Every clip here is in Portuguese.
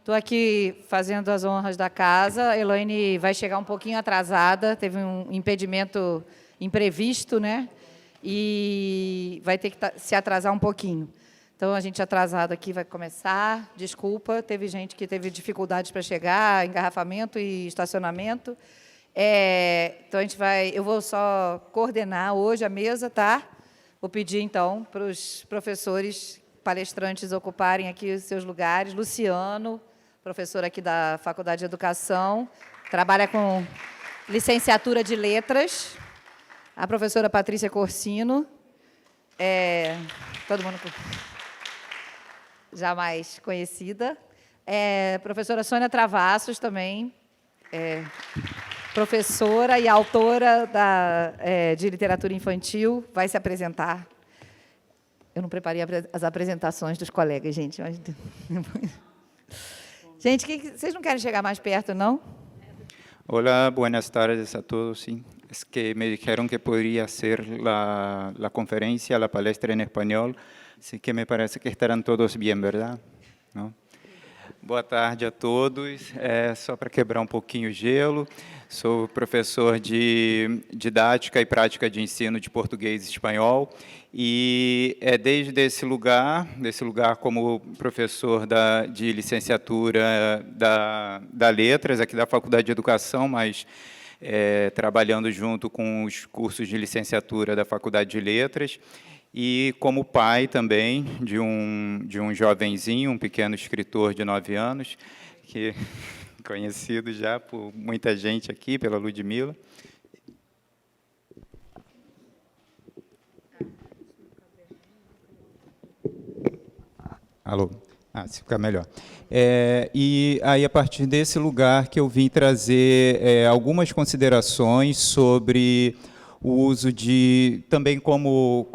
Estou aqui fazendo as honras da casa. A Elaine vai chegar um pouquinho atrasada, teve um impedimento imprevisto, né? E vai ter que se atrasar um pouquinho. Então, a gente atrasado aqui vai começar. Desculpa, teve gente que teve dificuldades para chegar, engarrafamento e estacionamento. Então, eu vou só coordenar hoje a mesa, tá? Vou pedir, então, para os professores palestrantes ocuparem aqui os seus lugares. Luciano, professor aqui da Faculdade de Educação, trabalha com licenciatura de Letras. A professora Patrícia Corsino, todo mundo jamais conhecida. Professora Sônia Travassos também, professora e autora de literatura infantil, vai se apresentar. Eu não preparei as apresentações dos colegas, gente. Mas... Gente, vocês não querem chegar mais perto, não? Hola, buenas tardes a todos. Sí. Es que me dijeron que podría hacer la conferencia, la palestra en español, así que me parece que estarán todos bien, ¿verdad? ¿No? Boa tarde a todos. Só para quebrar um pouquinho o gelo, sou professor de didática e prática de ensino de português e espanhol, e desde esse lugar como professor de licenciatura da Letras, aqui da Faculdade de Educação, mas trabalhando junto com os cursos de licenciatura da Faculdade de Letras, e como pai também de um jovenzinho, um pequeno escritor de 9 anos, que conhecido já por muita gente aqui, pela Ludmila. Alô? Se ficar melhor. E aí, a partir desse lugar que eu vim trazer algumas considerações sobre o uso também como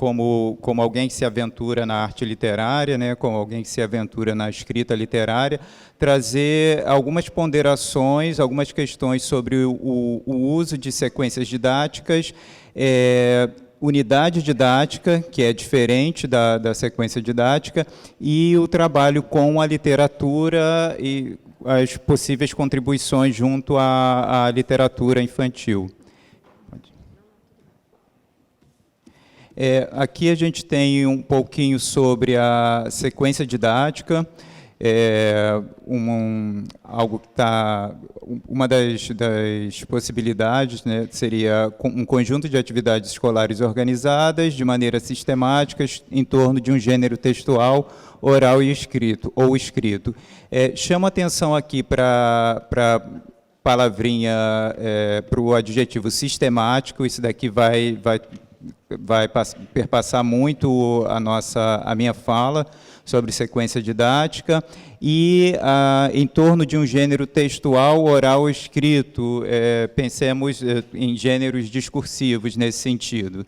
alguém que se aventura na arte literária, né, como alguém que se aventura na escrita literária, trazer algumas ponderações, algumas questões sobre o uso de sequências didáticas, unidade didática, que é diferente da sequência didática, e o trabalho com a literatura e as possíveis contribuições junto à literatura infantil. Aqui a gente tem um pouquinho sobre a sequência didática, algo que uma das possibilidades, né, seria um conjunto de atividades escolares organizadas de maneira sistemática em torno de um gênero textual, oral e escrito, ou escrito. Chama atenção aqui para palavrinha, para o adjetivo sistemático. Isso daqui vai perpassar muito a minha fala sobre sequência didática, e em torno de um gênero textual, oral ou escrito, pensemos em gêneros discursivos nesse sentido.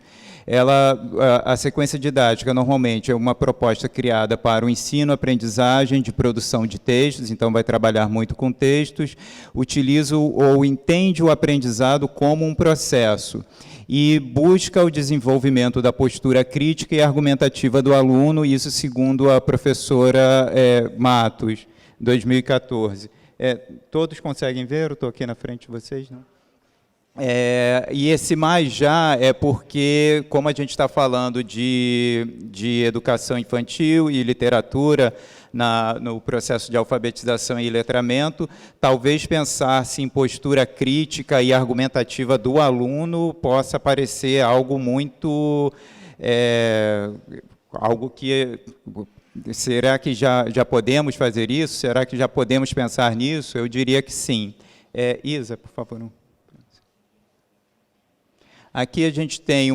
A sequência didática, normalmente, é uma proposta criada para o ensino, aprendizagem de produção de textos, então vai trabalhar muito com textos, utiliza ou entende o aprendizado como um processo, e busca o desenvolvimento da postura crítica e argumentativa do aluno, isso segundo a professora Matos, 2014. Todos conseguem ver? Eu estou aqui na frente de vocês, não? E esse mais já é porque, como a gente está falando de educação infantil e literatura no processo de alfabetização e letramento, talvez pensar-se em postura crítica e argumentativa do aluno possa parecer algo muito... algo que... Será que já podemos fazer isso? Será que já podemos pensar nisso? Eu diria que sim. Isa, por favor, não. Aqui a gente tem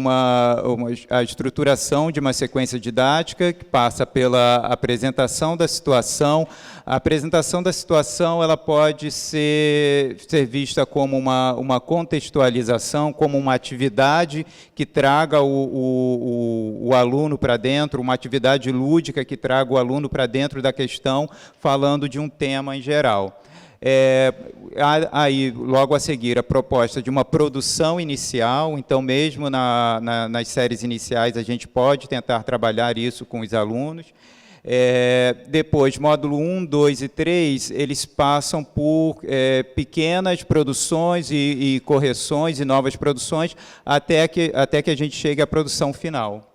a estruturação de uma sequência didática que passa pela apresentação da situação. A apresentação da situação ela pode ser vista como uma contextualização, como uma atividade que traga o aluno para dentro, uma atividade lúdica que traga o aluno para dentro da questão, falando de um tema em geral. Aí, logo a seguir, a proposta de uma produção inicial, então, mesmo nas séries iniciais, a gente pode tentar trabalhar isso com os alunos. Depois, módulo 1, 2 e 3, eles passam por pequenas produções e correções e novas produções até que a gente chegue à produção final.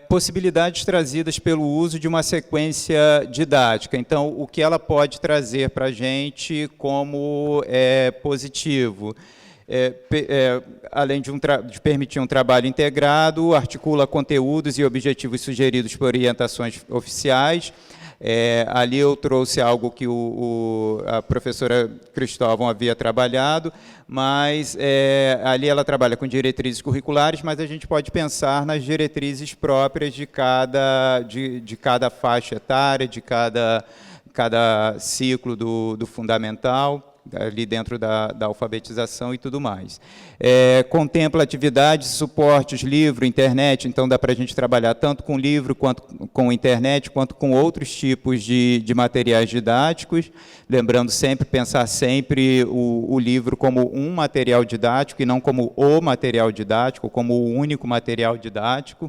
Possibilidades trazidas pelo uso de uma sequência didática. Então, o que ela pode trazer para a gente como positivo? Além de permitir um trabalho integrado, articula conteúdos e objetivos sugeridos por orientações oficiais. Ali eu trouxe algo que a professora Cristóvão havia trabalhado, mas ali ela trabalha com diretrizes curriculares, mas a gente pode pensar nas diretrizes próprias de cada faixa etária, de cada ciclo do fundamental, ali dentro da alfabetização e tudo mais. Contempla atividades, suportes, livro, internet, então dá para a gente trabalhar tanto com livro, quanto com internet, quanto com outros tipos de materiais didáticos, lembrando sempre, pensar sempre o livro como um material didático e não como o material didático, como o único material didático.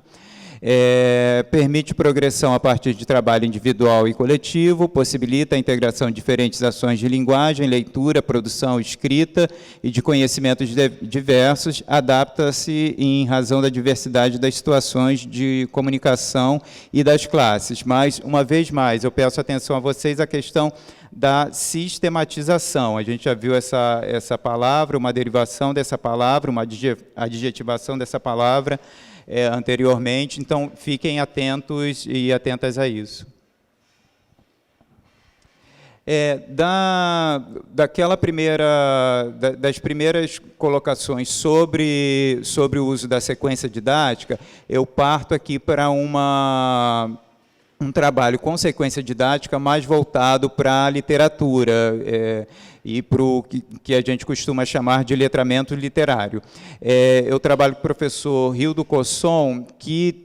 Permite progressão a partir de trabalho individual e coletivo, possibilita a integração de diferentes ações de linguagem, leitura, produção, escrita e de conhecimentos diversos, adapta-se em razão da diversidade das situações de comunicação e das classes. Mas, uma vez mais, eu peço atenção a vocês à questão da sistematização. A gente já viu essa palavra, uma derivação dessa palavra, uma adjetivação dessa palavra, anteriormente, então fiquem atentos e atentas a isso. Das primeiras colocações sobre o uso da sequência didática, eu parto aqui para um trabalho com sequência didática mais voltado para a literatura e para o que a gente costuma chamar de letramento literário. Eu trabalho com o professor Hildo Cosson, que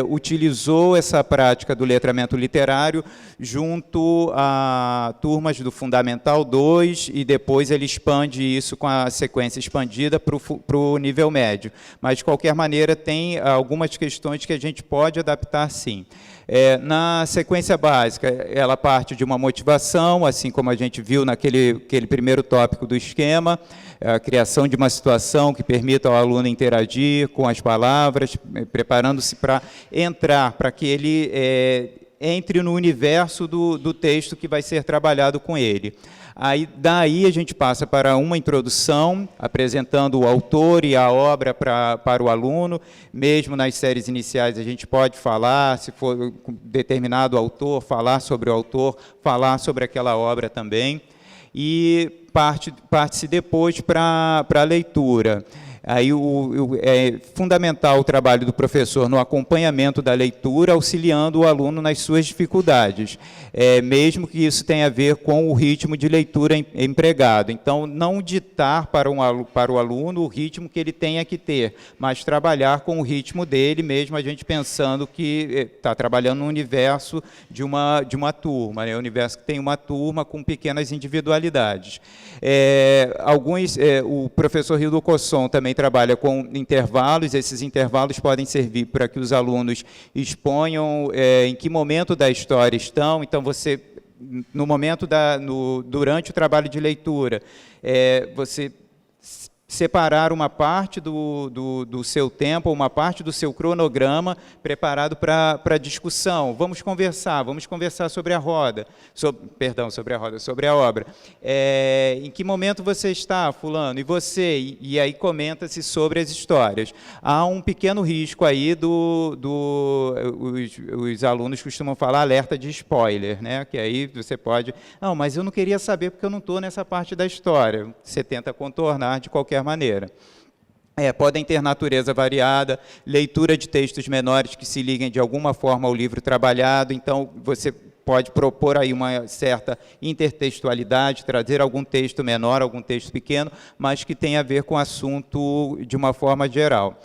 utilizou essa prática do letramento literário junto a turmas do Fundamental 2 e depois ele expande isso com a sequência expandida para o nível médio. Mas, de qualquer maneira, tem algumas questões que a gente pode adaptar, sim. Na sequência básica, ela parte de uma motivação, assim como a gente viu naquele primeiro tópico do esquema, a criação de uma situação que permita ao aluno interagir com as palavras, preparando-se para entrar, para que ele entre no universo do texto que vai ser trabalhado com ele. Daí a gente passa para uma introdução, apresentando o autor e a obra para o aluno. Mesmo nas séries iniciais a gente pode falar, se for determinado autor, falar sobre o autor, falar sobre aquela obra também. E parte-se depois para a leitura. Aí é fundamental o trabalho do professor no acompanhamento da leitura, auxiliando o aluno nas suas dificuldades, mesmo que isso tenha a ver com o ritmo de leitura empregado. Então, não ditar para o aluno o ritmo que ele tenha que ter, mas trabalhar com o ritmo dele, mesmo a gente pensando que está trabalhando no universo de uma turma, né? Um universo que tem uma turma com pequenas individualidades. O professor Hildo Cosson também trabalha com intervalos. Esses intervalos podem servir para que os alunos exponham em que momento da história estão. Então, você, no momento durante o trabalho de leitura, você separar uma parte do seu tempo, uma parte do seu cronograma preparado para a discussão. Vamos conversar sobre a roda, sobre a obra. Em que momento você está, fulano? E você? E aí comenta-se sobre as histórias. Há um pequeno risco aí os alunos costumam falar alerta de spoiler, né? Que aí você pode... Não, mas eu não queria saber porque eu não estou nessa parte da história. Você tenta contornar de qualquer maneira. Podem ter natureza variada, leitura de textos menores que se liguem de alguma forma ao livro trabalhado, então você pode propor aí uma certa intertextualidade, trazer algum texto menor, algum texto pequeno, mas que tenha a ver com o assunto de uma forma geral.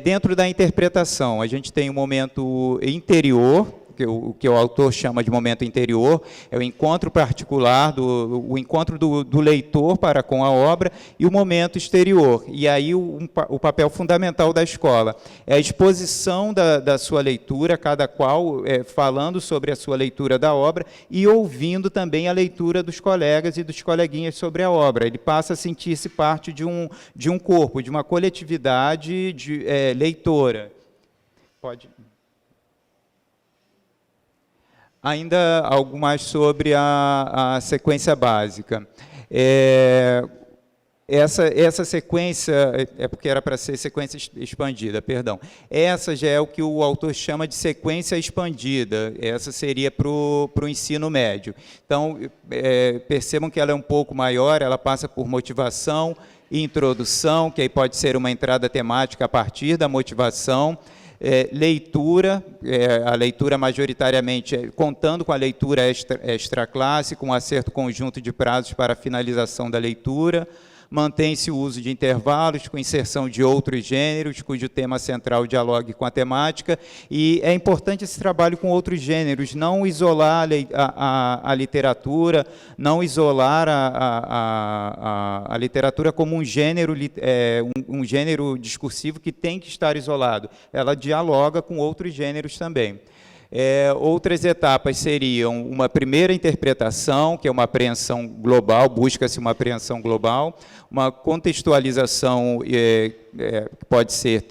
Dentro da interpretação, a gente tem um momento interior, o que o autor chama de momento interior, é o encontro particular, o encontro do leitor para com a obra, e o momento exterior. E aí o papel fundamental da escola é a exposição da sua leitura, cada qual falando sobre a sua leitura da obra e ouvindo também a leitura dos colegas e dos coleguinhas sobre a obra. Ele passa a sentir-se parte de um corpo, de uma coletividade leitora. Pode. Ainda algo mais sobre a sequência básica. Essa sequência, porque era para ser sequência expandida, perdão. Essa já é o que o autor chama de sequência expandida. Essa seria para o ensino médio. Então, percebam que ela é um pouco maior, ela passa por motivação e introdução, que aí pode ser uma entrada temática a partir da motivação, leitura, a leitura majoritariamente contando com a leitura extra classe, com um acerto conjunto de prazos para a finalização da leitura. Mantém-se o uso de intervalos, com inserção de outros gêneros, cujo tema central dialogue com a temática, e é importante esse trabalho com outros gêneros, não isolar a literatura, não isolar a literatura como um gênero discursivo que tem que estar isolado. Ela dialoga com outros gêneros também. Outras etapas seriam uma primeira interpretação, que é uma apreensão global, busca-se uma apreensão global, uma contextualização, que pode ser,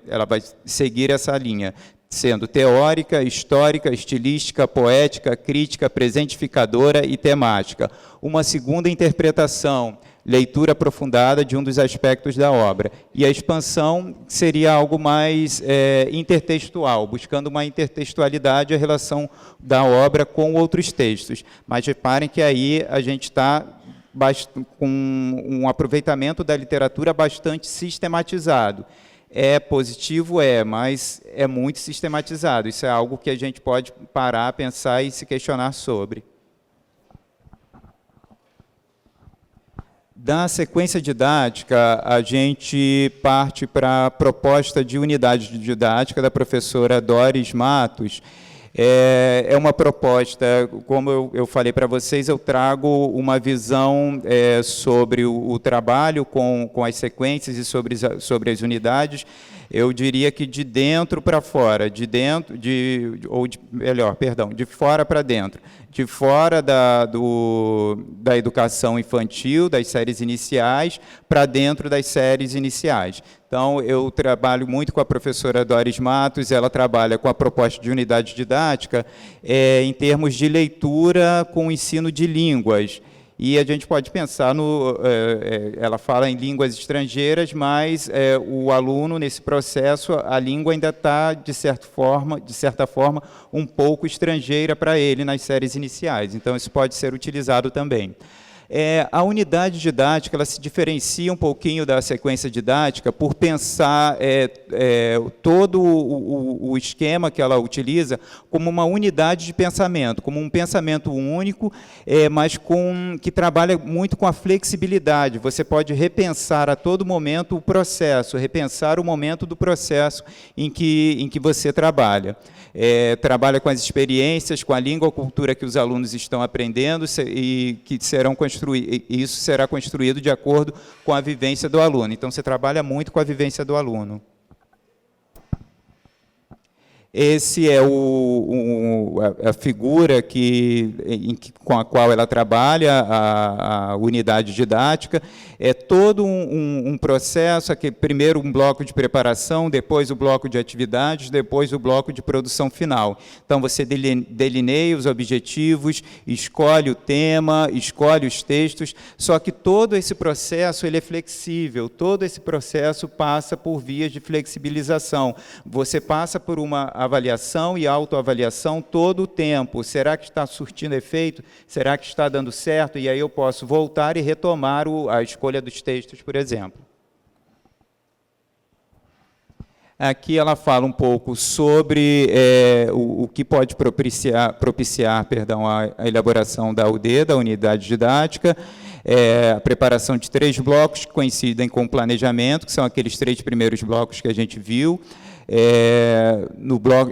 ela vai seguir essa linha, sendo teórica, histórica, estilística, poética, crítica, presentificadora e temática. Uma segunda interpretação, leitura aprofundada de um dos aspectos da obra. E a expansão seria algo mais intertextual, buscando uma intertextualidade, a relação da obra com outros textos. Mas reparem que aí a gente está com um aproveitamento da literatura bastante sistematizado. É positivo, mas é muito sistematizado. Isso é algo que a gente pode parar, pensar e se questionar sobre. Da sequência didática, a gente parte para a proposta de unidade de didática da professora Doris Matos. É uma proposta, como eu falei para vocês, eu trago uma visão sobre o trabalho com as sequências e sobre as unidades, eu diria que de dentro para fora, de fora para dentro. De fora da educação infantil, das séries iniciais, para dentro das séries iniciais. Então, eu trabalho muito com a professora Doris Matos, ela trabalha com a proposta de unidade didática em termos de leitura com ensino de línguas. E a gente pode pensar ela fala em línguas estrangeiras, mas o aluno, nesse processo, a língua ainda está, de certa forma, um pouco estrangeira para ele nas séries iniciais. Então, isso pode ser utilizado também. A unidade didática ela se diferencia um pouquinho da sequência didática por pensar todo o esquema que ela utiliza como uma unidade de pensamento, como um pensamento único, mas que trabalha muito com a flexibilidade. Você pode repensar a todo momento o processo, repensar o momento do processo em que você trabalha. Trabalha com as experiências, com a língua, a cultura que os alunos estão aprendendo e que serão isso será construído de acordo com a vivência do aluno. Então, você trabalha muito com a vivência do aluno. Esse é a figura com a qual ela trabalha, a unidade didática. É todo um processo, aqui, primeiro um bloco de preparação, depois o bloco de atividades, depois o bloco de produção final. Então, você delineia os objetivos, escolhe o tema, escolhe os textos, só que todo esse processo ele é flexível, todo esse processo passa por vias de flexibilização. Você passa por uma avaliação e autoavaliação todo o tempo. Será que está surtindo efeito? Será que está dando certo? E aí eu posso voltar e retomar a escolha dos textos, por exemplo. Aqui ela fala um pouco sobre o que pode propiciar a elaboração da UD, da unidade didática, a preparação de 3 blocos que coincidem com o planejamento, que são aqueles 3 primeiros blocos que a gente viu,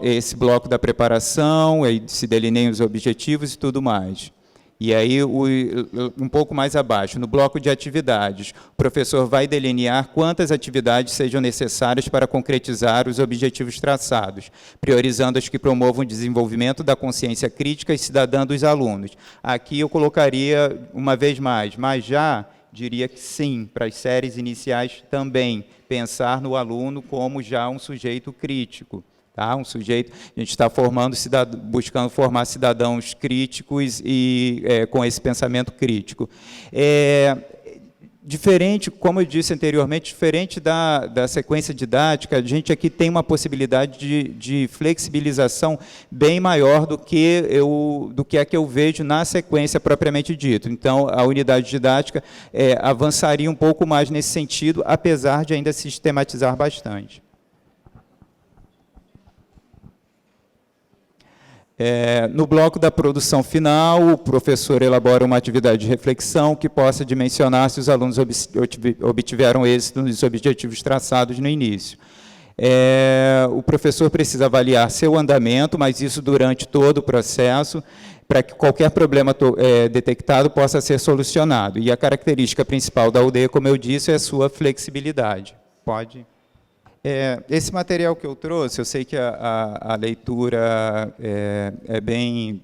Esse bloco da preparação, aí se delineiam os objetivos e tudo mais. E aí, um pouco mais abaixo, no bloco de atividades, o professor vai delinear quantas atividades sejam necessárias para concretizar os objetivos traçados, priorizando as que promovam o desenvolvimento da consciência crítica e cidadã dos alunos. Aqui eu colocaria, uma vez mais, mas já diria que sim, para as séries iniciais também, pensar no aluno como já um sujeito crítico. Tá? Um sujeito, a gente está buscando formar cidadãos críticos e com esse pensamento crítico. Diferente, como eu disse anteriormente, diferente da sequência didática, a gente aqui tem uma possibilidade de flexibilização bem maior do que a que eu vejo na sequência propriamente dito. Então, a unidade didática avançaria um pouco mais nesse sentido, apesar de ainda sistematizar bastante. No bloco da produção final, o professor elabora uma atividade de reflexão que possa dimensionar se os alunos obtiveram êxito nos objetivos traçados no início. O professor precisa avaliar seu andamento, mas isso durante todo o processo, para que qualquer problema detectado possa ser solucionado. E a característica principal da UD, como eu disse, é a sua flexibilidade. Pode... esse material que eu trouxe, eu sei que a leitura é bem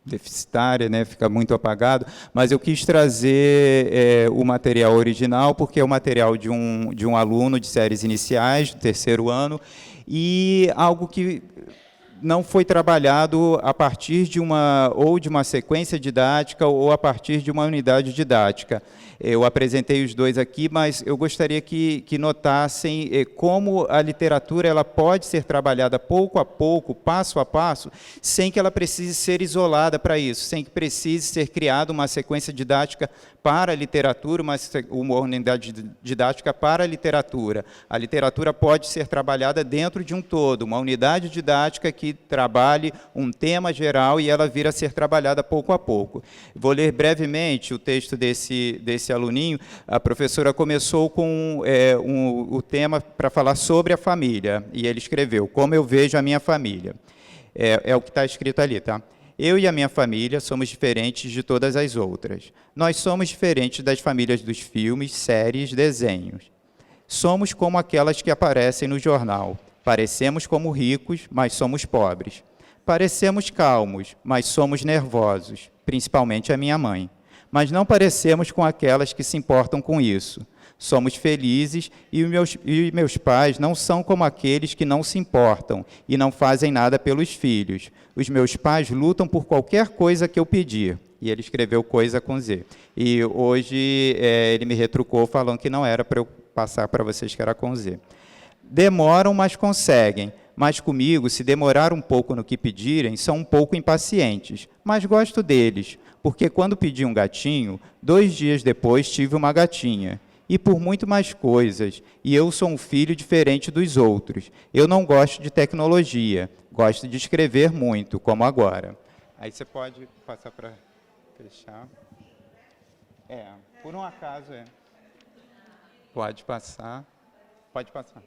deficitária, né, fica muito apagado, mas eu quis trazer o material original, porque é o material de um aluno de séries iniciais, do 3º ano, e algo que não foi trabalhado a partir de uma sequência didática ou a partir de uma unidade didática. Eu apresentei os dois aqui, mas eu gostaria que notassem como a literatura ela pode ser trabalhada pouco a pouco, passo a passo, sem que ela precise ser isolada para isso, sem que precise ser criada uma sequência didática para a literatura, uma unidade didática para a literatura. A literatura pode ser trabalhada dentro de um todo, uma unidade didática que trabalhe um tema geral e ela vir a ser trabalhada pouco a pouco. Vou ler brevemente o texto desse aluninho. A professora começou com o tema para falar sobre a família, e ele escreveu, como eu vejo a minha família. É o que está escrito ali, tá? Eu e a minha família somos diferentes de todas as outras. Nós somos diferentes das famílias dos filmes, séries, desenhos. Somos como aquelas que aparecem no jornal. Parecemos como ricos, mas somos pobres. Parecemos calmos, mas somos nervosos, principalmente a minha mãe. Mas não parecemos com aquelas que se importam com isso. Somos felizes e meus pais não são como aqueles que não se importam e não fazem nada pelos filhos. Os meus pais lutam por qualquer coisa que eu pedir. E ele escreveu coisa com Z. E hoje ele me retrucou falando que não era para eu passar para vocês que era com Z. Demoram, mas conseguem. Mas comigo, se demorar um pouco no que pedirem, são um pouco impacientes. Mas gosto deles, porque quando pedi um gatinho, 2 dias depois tive uma gatinha. E por muito mais coisas, e eu sou um filho diferente dos outros. Eu não gosto de tecnologia, gosto de escrever muito, como agora. Aí você pode passar para fechar. Por um acaso Pode passar. Pode passar.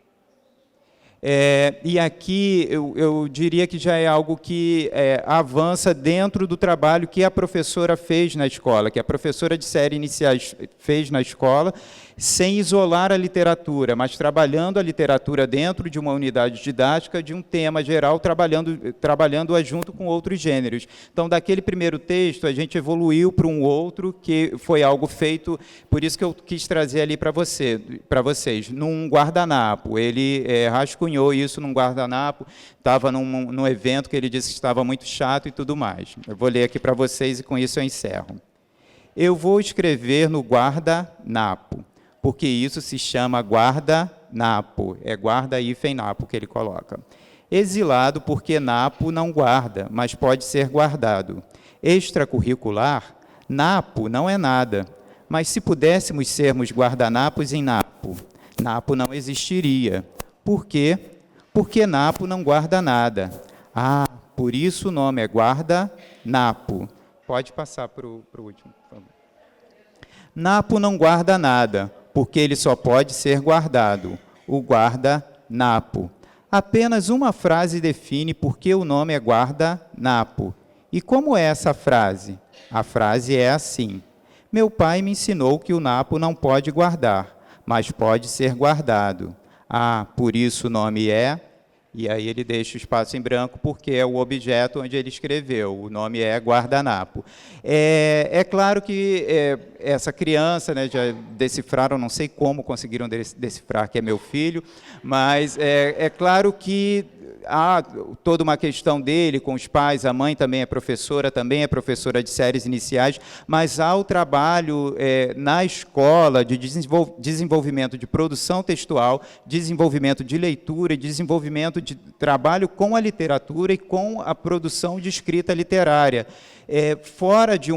E aqui eu diria que já é algo que avança dentro do trabalho que a professora fez na escola, que a professora de série iniciais fez na escola, sem isolar a literatura, mas trabalhando a literatura dentro de uma unidade didática, de um tema geral, trabalhando-a junto com outros gêneros. Então, daquele primeiro texto, a gente evoluiu para um outro, que foi algo feito, por isso que eu quis trazer ali para vocês, num guardanapo. Ele rascunhou isso num guardanapo, estava num evento que ele disse que estava muito chato e tudo mais. Eu vou ler aqui para vocês e com isso eu encerro. Eu vou escrever no guardanapo, porque isso se chama guardanapo, guarda-napo que ele coloca. Exilado porque napo não guarda, mas pode ser guardado. Extracurricular, napo não é nada, mas se pudéssemos sermos guardanapos em napo, napo não existiria. Por quê? Porque napo não guarda nada. Por isso o nome é guardanapo. Pode passar para o último, por favor. Napo não guarda nada, porque ele só pode ser guardado, o guarda-napo. Apenas uma frase define por que o nome é guardanapo. E como é essa frase? A frase é assim: meu pai me ensinou que o napo não pode guardar, mas pode ser guardado. Ah, por isso o nome é... E aí ele deixa o espaço em branco porque é o objeto onde ele escreveu. O nome é guardanapo. É claro que essa criança, né, já decifraram, não sei como conseguiram decifrar que é meu filho, mas é claro que há toda uma questão dele com os pais, a mãe também é professora de séries iniciais, mas há o trabalho na escola de desenvolvimento de produção textual, desenvolvimento de leitura e desenvolvimento de trabalho com a literatura e com a produção de escrita literária. Fora de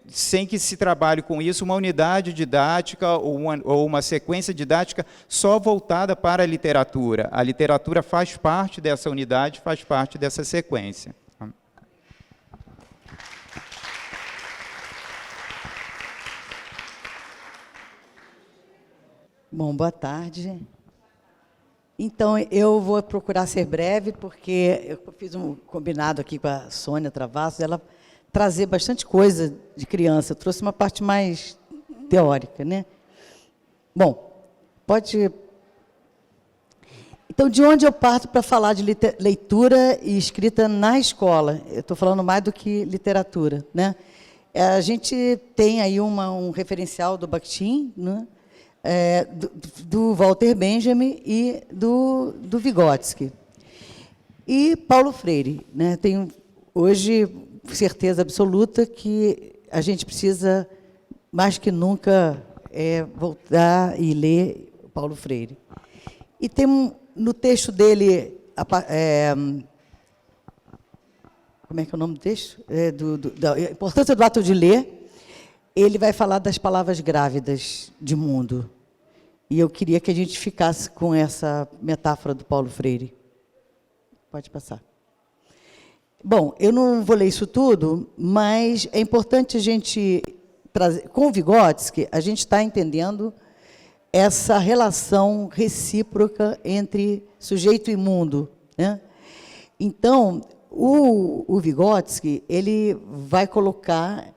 sem que se trabalhe com isso, uma unidade didática ou uma sequência didática só voltada para a literatura. A literatura faz parte dessa unidade, faz parte dessa sequência. Bom, boa tarde. Então, eu vou procurar ser breve, porque eu fiz um combinado aqui com a Sônia Travassos, ela trazer bastante coisa de criança. Eu trouxe uma parte mais teórica, né? Bom, pode... Então, de onde eu parto para falar de leitura e escrita na escola? Eu estou falando mais do que literatura, né? A gente tem aí um referencial do Bakhtin, né? Do Walter Benjamin e do Vygotsky. E Paulo Freire, né? Tenho hoje certeza absoluta que a gente precisa, mais que nunca, voltar e ler Paulo Freire. E tem no texto dele, como é que é o nome do texto? Da importância do ato de ler. Ele vai falar das palavras grávidas de mundo. E eu queria que a gente ficasse com essa metáfora do Paulo Freire. Pode passar. Bom, eu não vou ler isso tudo, mas é importante a gente trazer... Com o Vygotsky, a gente está entendendo essa relação recíproca entre sujeito e mundo, né? Então, o Vygotsky, ele vai colocar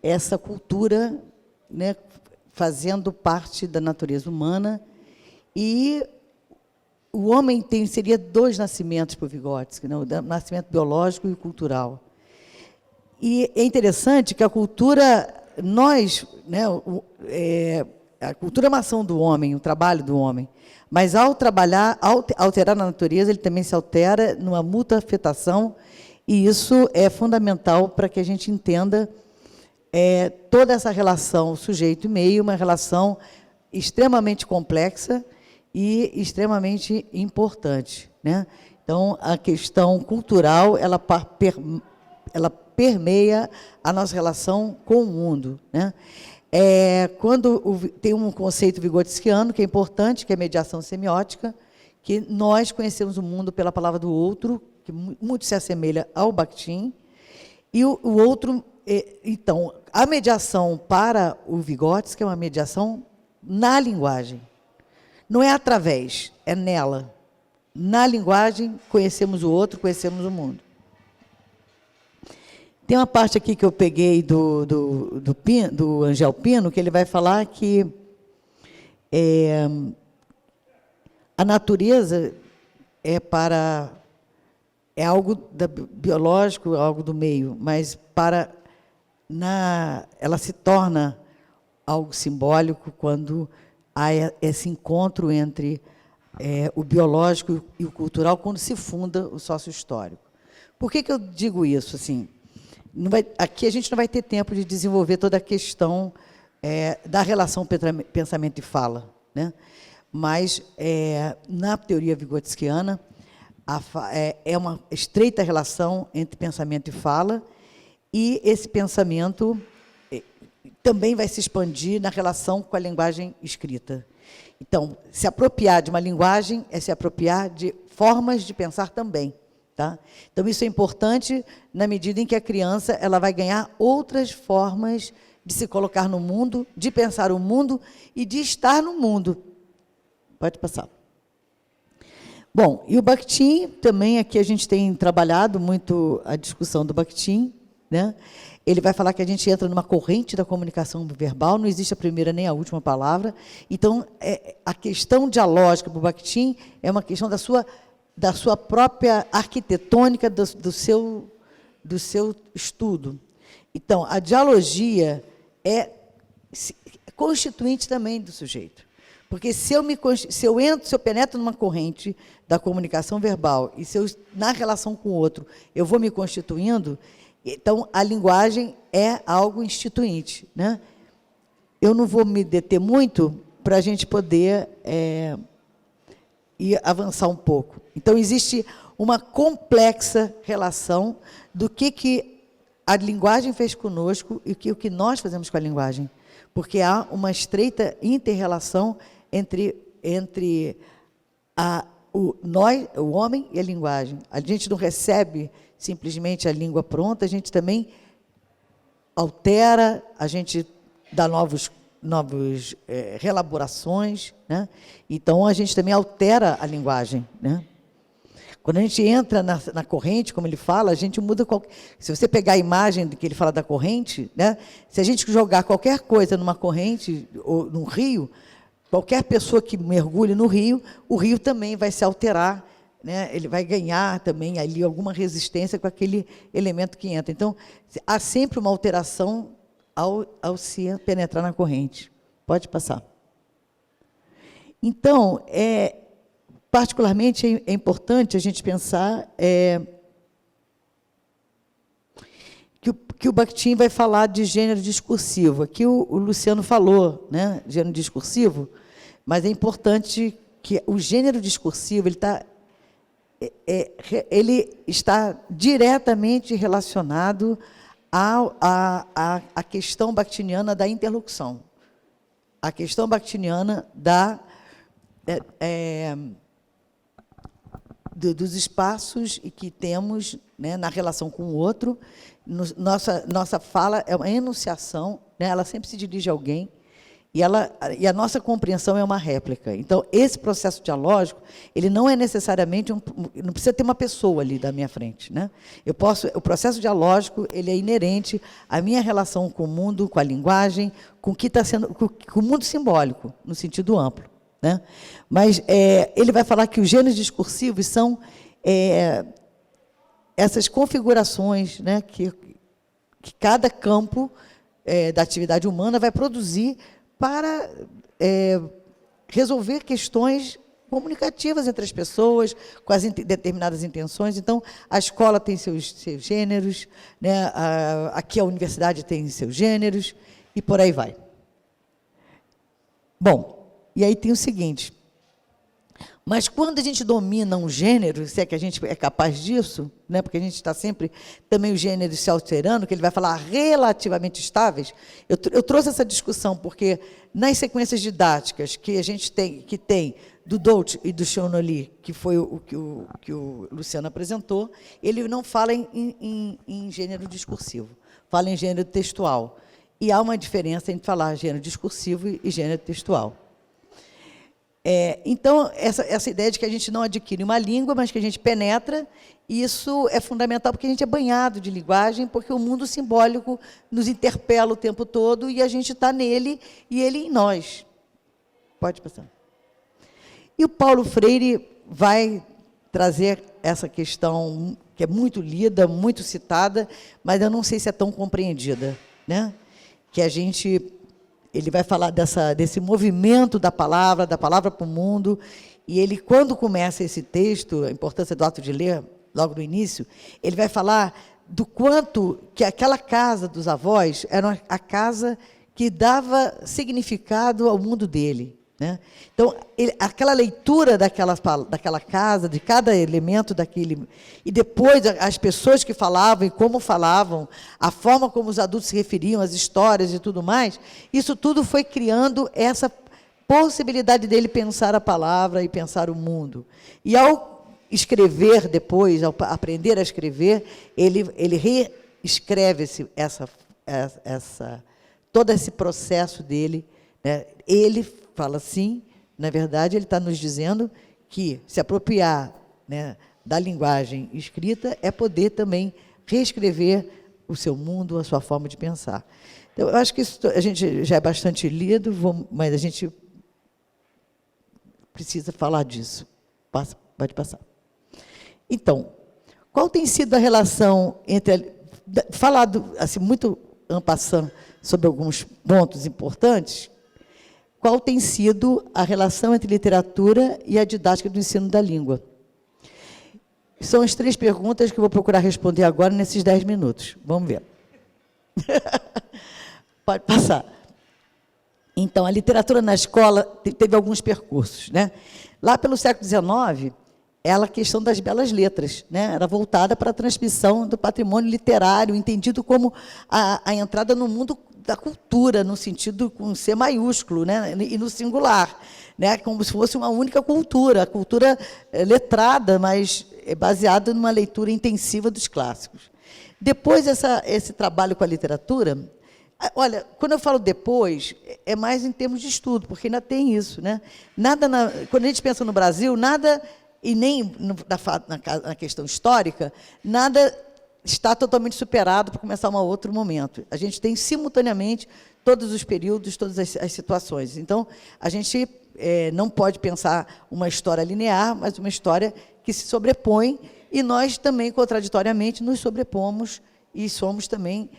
essa cultura, né, fazendo parte da natureza humana, e o homem seria dois nascimentos para o Vygotsky, né, o nascimento biológico e o cultural. E é interessante que a cultura, a cultura é uma ação do homem, o trabalho do homem, mas ao trabalhar, ao alterar a natureza, ele também se altera numa mútua afetação, e isso é fundamental para que a gente entenda toda essa relação sujeito e meio, uma relação extremamente complexa e extremamente importante, né? Então, a questão cultural, ela permeia a nossa relação com o mundo, né? Tem um conceito vigotskiano que é importante, que é a mediação semiótica, que nós conhecemos o mundo pela palavra do outro, que muito se assemelha ao Bakhtin, e o outro... Então, a mediação para o Vygotsky é uma mediação na linguagem. Não é através, é nela. Na linguagem, conhecemos o outro, conhecemos o mundo. Tem uma parte aqui que eu peguei do Angel Pino, que ele vai falar que a natureza é algo biológico, algo do meio, mas ela se torna algo simbólico quando há esse encontro entre o biológico e o cultural, quando se funda o sócio-histórico. Por que eu digo isso? Assim, aqui a gente não vai ter tempo de desenvolver toda a questão da relação pensamento e fala, né? Mas, na teoria vigotskiana, é uma estreita relação entre pensamento e fala, e esse pensamento também vai se expandir na relação com a linguagem escrita. Então, se apropriar de uma linguagem é se apropriar de formas de pensar também. Tá? Então, isso é importante na medida em que a criança ela vai ganhar outras formas de se colocar no mundo, de pensar o mundo e de estar no mundo. Pode passar. Bom, e o Bakhtin, também aqui a gente tem trabalhado muito a discussão do Bakhtin, né? Ele vai falar que a gente entra numa corrente da comunicação verbal, não existe a primeira nem a última palavra. Então, a questão dialógica para o Bakhtin é uma questão da sua própria arquitetônica, do seu estudo. Então, a dialogia é constituinte também do sujeito. Porque se eu penetro numa corrente da comunicação verbal e se eu, na relação com o outro, eu vou me constituindo, então a linguagem é algo instituinte, né? Eu não vou me deter muito para a gente poder ir avançar um pouco. Então, existe uma complexa relação do que a linguagem fez conosco e o que nós fazemos com a linguagem. Porque há uma estreita inter-relação entre o homem e a linguagem. A gente não recebe simplesmente a língua pronta, a gente também altera, a gente dá novas relaborações, né? Então, a gente também altera a linguagem, né? Quando a gente entra na corrente, como ele fala, a gente muda... Se você pegar a imagem que ele fala da corrente, né? Se a gente jogar qualquer coisa numa corrente ou num rio, qualquer pessoa que mergulhe no rio, o rio também vai se alterar, né? Ele vai ganhar também ali alguma resistência com aquele elemento que entra. Então, há sempre uma alteração ao se penetrar na corrente. Pode passar. Então, particularmente, é importante a gente pensar que o Bakhtin vai falar de gênero discursivo. Aqui o Luciano falou, né, gênero discursivo, mas é importante que o gênero discursivo ele está diretamente relacionado à questão bakhtiniana da interlocução, a questão bakhtiniana dos espaços que temos, né, na relação com o outro. Nossa fala é uma enunciação, né, ela sempre se dirige a alguém, e a nossa compreensão é uma réplica. Então, esse processo dialógico, ele não é necessariamente não precisa ter uma pessoa ali da minha frente, né? O processo dialógico, ele é inerente à minha relação com o mundo, com a linguagem, com o que está sendo, com o mundo simbólico, no sentido amplo, né? Mas ele vai falar que os gêneros discursivos são essas configurações, né, que cada campo da atividade humana vai produzir para resolver questões comunicativas entre as pessoas, com as determinadas intenções. Então, a escola tem seus gêneros, né? Aqui a universidade tem seus gêneros, e por aí vai. Bom, e aí tem o seguinte, mas quando a gente domina um gênero, se é que a gente é capaz disso, né, porque a gente está sempre também os gêneros se alterando, que ele vai falar relativamente estáveis, eu trouxe essa discussão porque nas sequências didáticas que a gente tem do Dolce e do Chonoli, que foi o que o Luciano apresentou, ele não fala em gênero discursivo, fala em gênero textual. E há uma diferença entre falar gênero discursivo e gênero textual. Então, essa ideia de que a gente não adquire uma língua, mas que a gente penetra, isso é fundamental, porque a gente é banhado de linguagem, porque o mundo simbólico nos interpela o tempo todo, e a gente está nele, e ele em nós. Pode passar. E o Paulo Freire vai trazer essa questão, que é muito lida, muito citada, mas eu não sei se é tão compreendida, né? Que ele vai falar desse movimento da palavra para o mundo, e ele, quando começa esse texto, a importância do ato de ler, logo no início, ele vai falar do quanto que aquela casa dos avós era a casa que dava significado ao mundo dele, né? Então, aquela leitura daquela casa, de cada elemento daquele... E depois, as pessoas que falavam e como falavam, a forma como os adultos se referiam, as histórias e tudo mais, isso tudo foi criando essa possibilidade dele pensar a palavra e pensar o mundo. E, ao escrever depois, ao aprender a escrever, ele reescreve todo esse processo dele, né? Ele fala assim, na verdade, ele está nos dizendo que se apropriar, né, da linguagem escrita é poder também reescrever o seu mundo, a sua forma de pensar. Então, eu acho que isso a gente já é bastante lido, mas a gente precisa falar disso. Pode passar. Então, qual tem sido a relação entre... Falado assim, muito en passant sobre alguns pontos importantes, qual tem sido a relação entre literatura e a didática do ensino da língua? São as 3 perguntas que eu vou procurar responder agora nesses 10 minutos. Vamos ver. Pode passar. Então, a literatura na escola teve alguns percursos, né? Lá pelo século XIX, a questão das belas letras, né? Era voltada para a transmissão do patrimônio literário, entendido como a entrada no mundo da cultura, no sentido com C maiúsculo, né? E no singular, né? Como se fosse uma única cultura, a cultura letrada, mas baseada numa leitura intensiva dos clássicos. Depois, esse trabalho com a literatura... Olha, quando eu falo depois, é mais em termos de estudo, porque ainda tem isso, né? Quando a gente pensa no Brasil, nada, e nem na questão histórica, nada está totalmente superado para começar um outro momento. A gente tem, simultaneamente, todos os períodos, todas as situações. Então, a gente não pode pensar uma história linear, mas uma história que se sobrepõe, e nós também, contraditoriamente, nos sobrepomos e somos também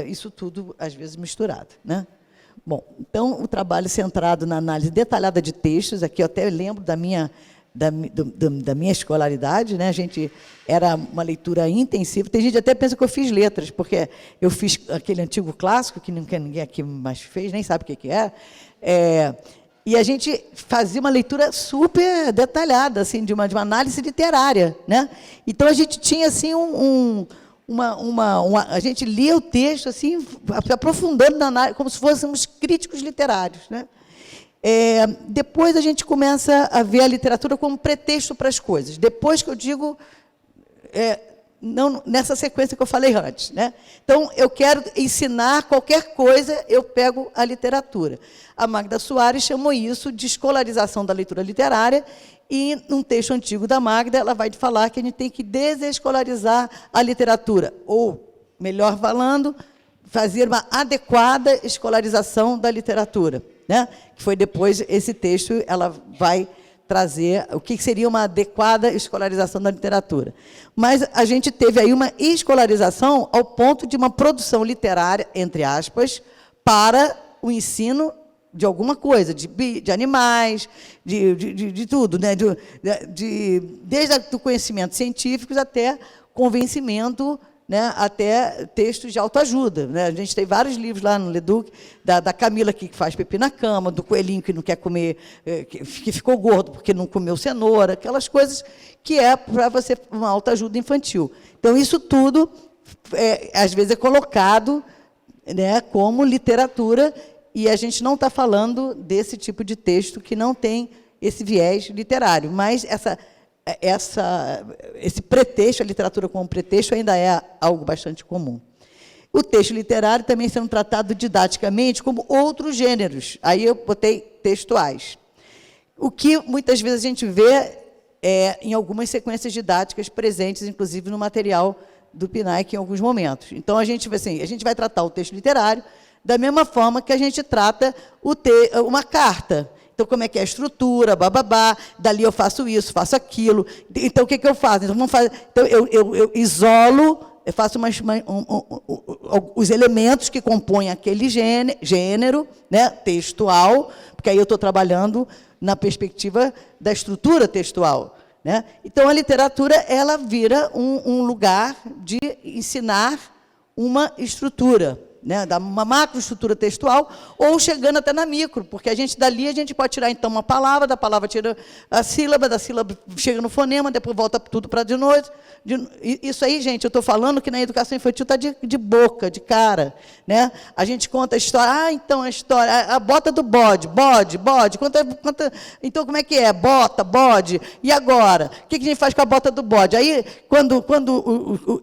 isso tudo, às vezes, misturado, né? Bom, então, o trabalho centrado na análise detalhada de textos, aqui eu até lembro da minha escolaridade, né? A gente era uma leitura intensiva. Tem gente que até pensa que eu fiz letras, porque eu fiz aquele antigo clássico, que ninguém aqui mais fez, nem sabe o que é. E a gente fazia uma leitura super detalhada, assim, de uma análise literária, né? Então, a gente tinha, assim, a gente lia o texto assim, aprofundando na análise, como se fôssemos críticos literários, né? Depois a gente começa a ver a literatura como pretexto para as coisas. Depois que eu digo, não nessa sequência que eu falei antes, né? Então, eu quero ensinar qualquer coisa, eu pego a literatura. A Magda Soares chamou isso de escolarização da leitura literária, e, num texto antigo da Magda, ela vai falar que a gente tem que desescolarizar a literatura, ou, melhor falando, fazer uma adequada escolarização da literatura, né? Que foi depois, esse texto, ela vai trazer o que seria uma adequada escolarização da literatura. Mas a gente teve aí uma escolarização ao ponto de uma produção literária, entre aspas, para o ensino de alguma coisa, de animais, de tudo, né? Desde o conhecimento científicos até convencimento, né? Até textos de autoajuda, né? A gente tem vários livros lá no Leduc, da Camila que faz pipi na cama, do coelhinho que não quer comer, que ficou gordo porque não comeu cenoura, aquelas coisas que é para você uma autoajuda infantil. Então, isso tudo, às vezes, é colocado, né, como literatura. E a gente não está falando desse tipo de texto que não tem esse viés literário, mas esse pretexto, a literatura como pretexto, ainda é algo bastante comum. O texto literário também sendo tratado didaticamente como outros gêneros. Aí eu botei textuais. O que muitas vezes a gente vê em algumas sequências didáticas presentes, inclusive no material do PNAE, em alguns momentos. Então, a gente vai tratar o texto literário da mesma forma que a gente trata uma carta. Então, como é que é a estrutura, bababá, dali eu faço isso, faço aquilo. Então, o que eu faço? Então, eu isolo, eu faço os elementos que compõem aquele gênero, né, textual, porque aí eu estou trabalhando na perspectiva da estrutura textual, né? Então, a literatura ela vira um lugar de ensinar uma estrutura, né, uma macroestrutura textual, ou chegando até na micro, porque dali a gente pode tirar, então, uma palavra, da palavra tira a sílaba, da sílaba chega no fonema, depois volta tudo para de noite. Isso aí, gente, eu estou falando que na educação infantil está de boca, de cara, né? A gente conta a história, então a história, a bota do bode, então como é que é? Bota, bode, e agora? O que a gente faz com a bota do bode? Aí, quando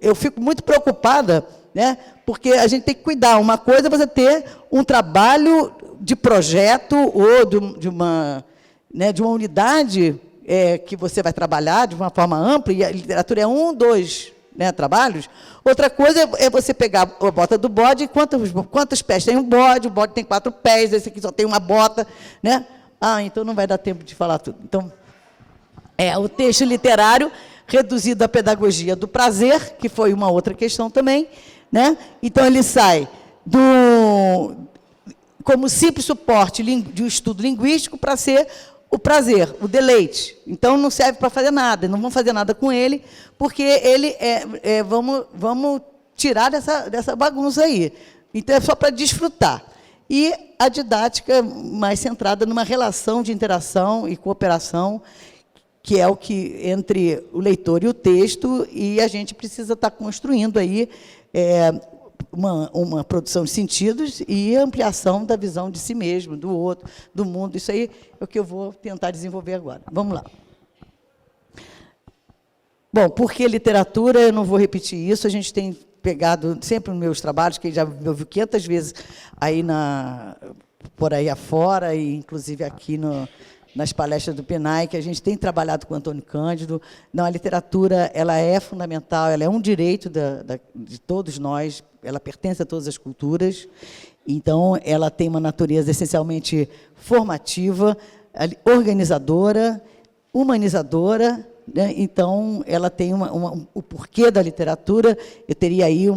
eu fico muito preocupada, né? Porque a gente tem que cuidar. Uma coisa é você ter um trabalho de projeto ou de uma unidade que você vai trabalhar de uma forma ampla, e a literatura é 1, 2, né, trabalhos. Outra coisa é você pegar a bota do bode, e quantos pés tem o bode tem 4 pés, esse aqui só tem uma bota, né? Então não vai dar tempo de falar tudo. Então, o texto literário reduzido à pedagogia do prazer, que foi uma outra questão também, né? Então, ele sai como simples suporte de um estudo linguístico para ser o prazer, o deleite. Então, não serve para fazer nada, não vamos fazer nada com ele, porque ele vamos tirar dessa bagunça aí. Então, é só para desfrutar. E a didática mais centrada numa relação de interação e cooperação, que é o que entre o leitor e o texto, e a gente precisa estar construindo aí uma produção de sentidos e ampliação da visão de si mesmo, do outro, do mundo. Isso aí é o que eu vou tentar desenvolver agora. Vamos lá. Bom, por que literatura? Eu não vou repetir isso, a gente tem pegado sempre nos meus trabalhos, que já me ouviu 500 vezes aí por aí afora, e inclusive aqui nas palestras do PNAE, que a gente tem trabalhado com o Antônio Cândido. Não, a literatura ela é fundamental, ela é um direito de todos nós, ela pertence a todas as culturas, então ela tem uma natureza essencialmente formativa, organizadora, humanizadora, né? Então, ela tem o porquê da literatura. Eu teria aí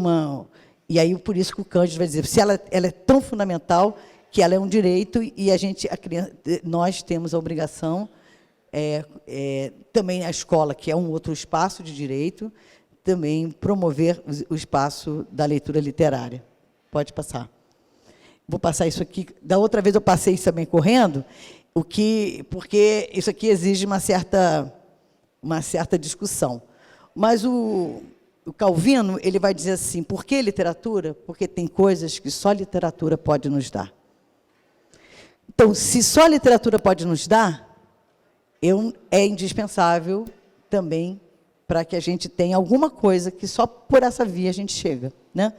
e aí, por isso que o Cândido vai dizer, se ela é tão fundamental, que ela é um direito, e nós temos a obrigação, também a escola, que é um outro espaço de direito, também promover o espaço da leitura literária. Pode passar. Vou passar isso aqui. Da outra vez eu passei isso também correndo, porque isso aqui exige uma certa discussão. Mas o Calvino ele vai dizer assim, por que literatura? Porque tem coisas que só literatura pode nos dar. Então, se só a literatura pode nos dar, é indispensável também para que a gente tenha alguma coisa que só por essa via a gente chega, né?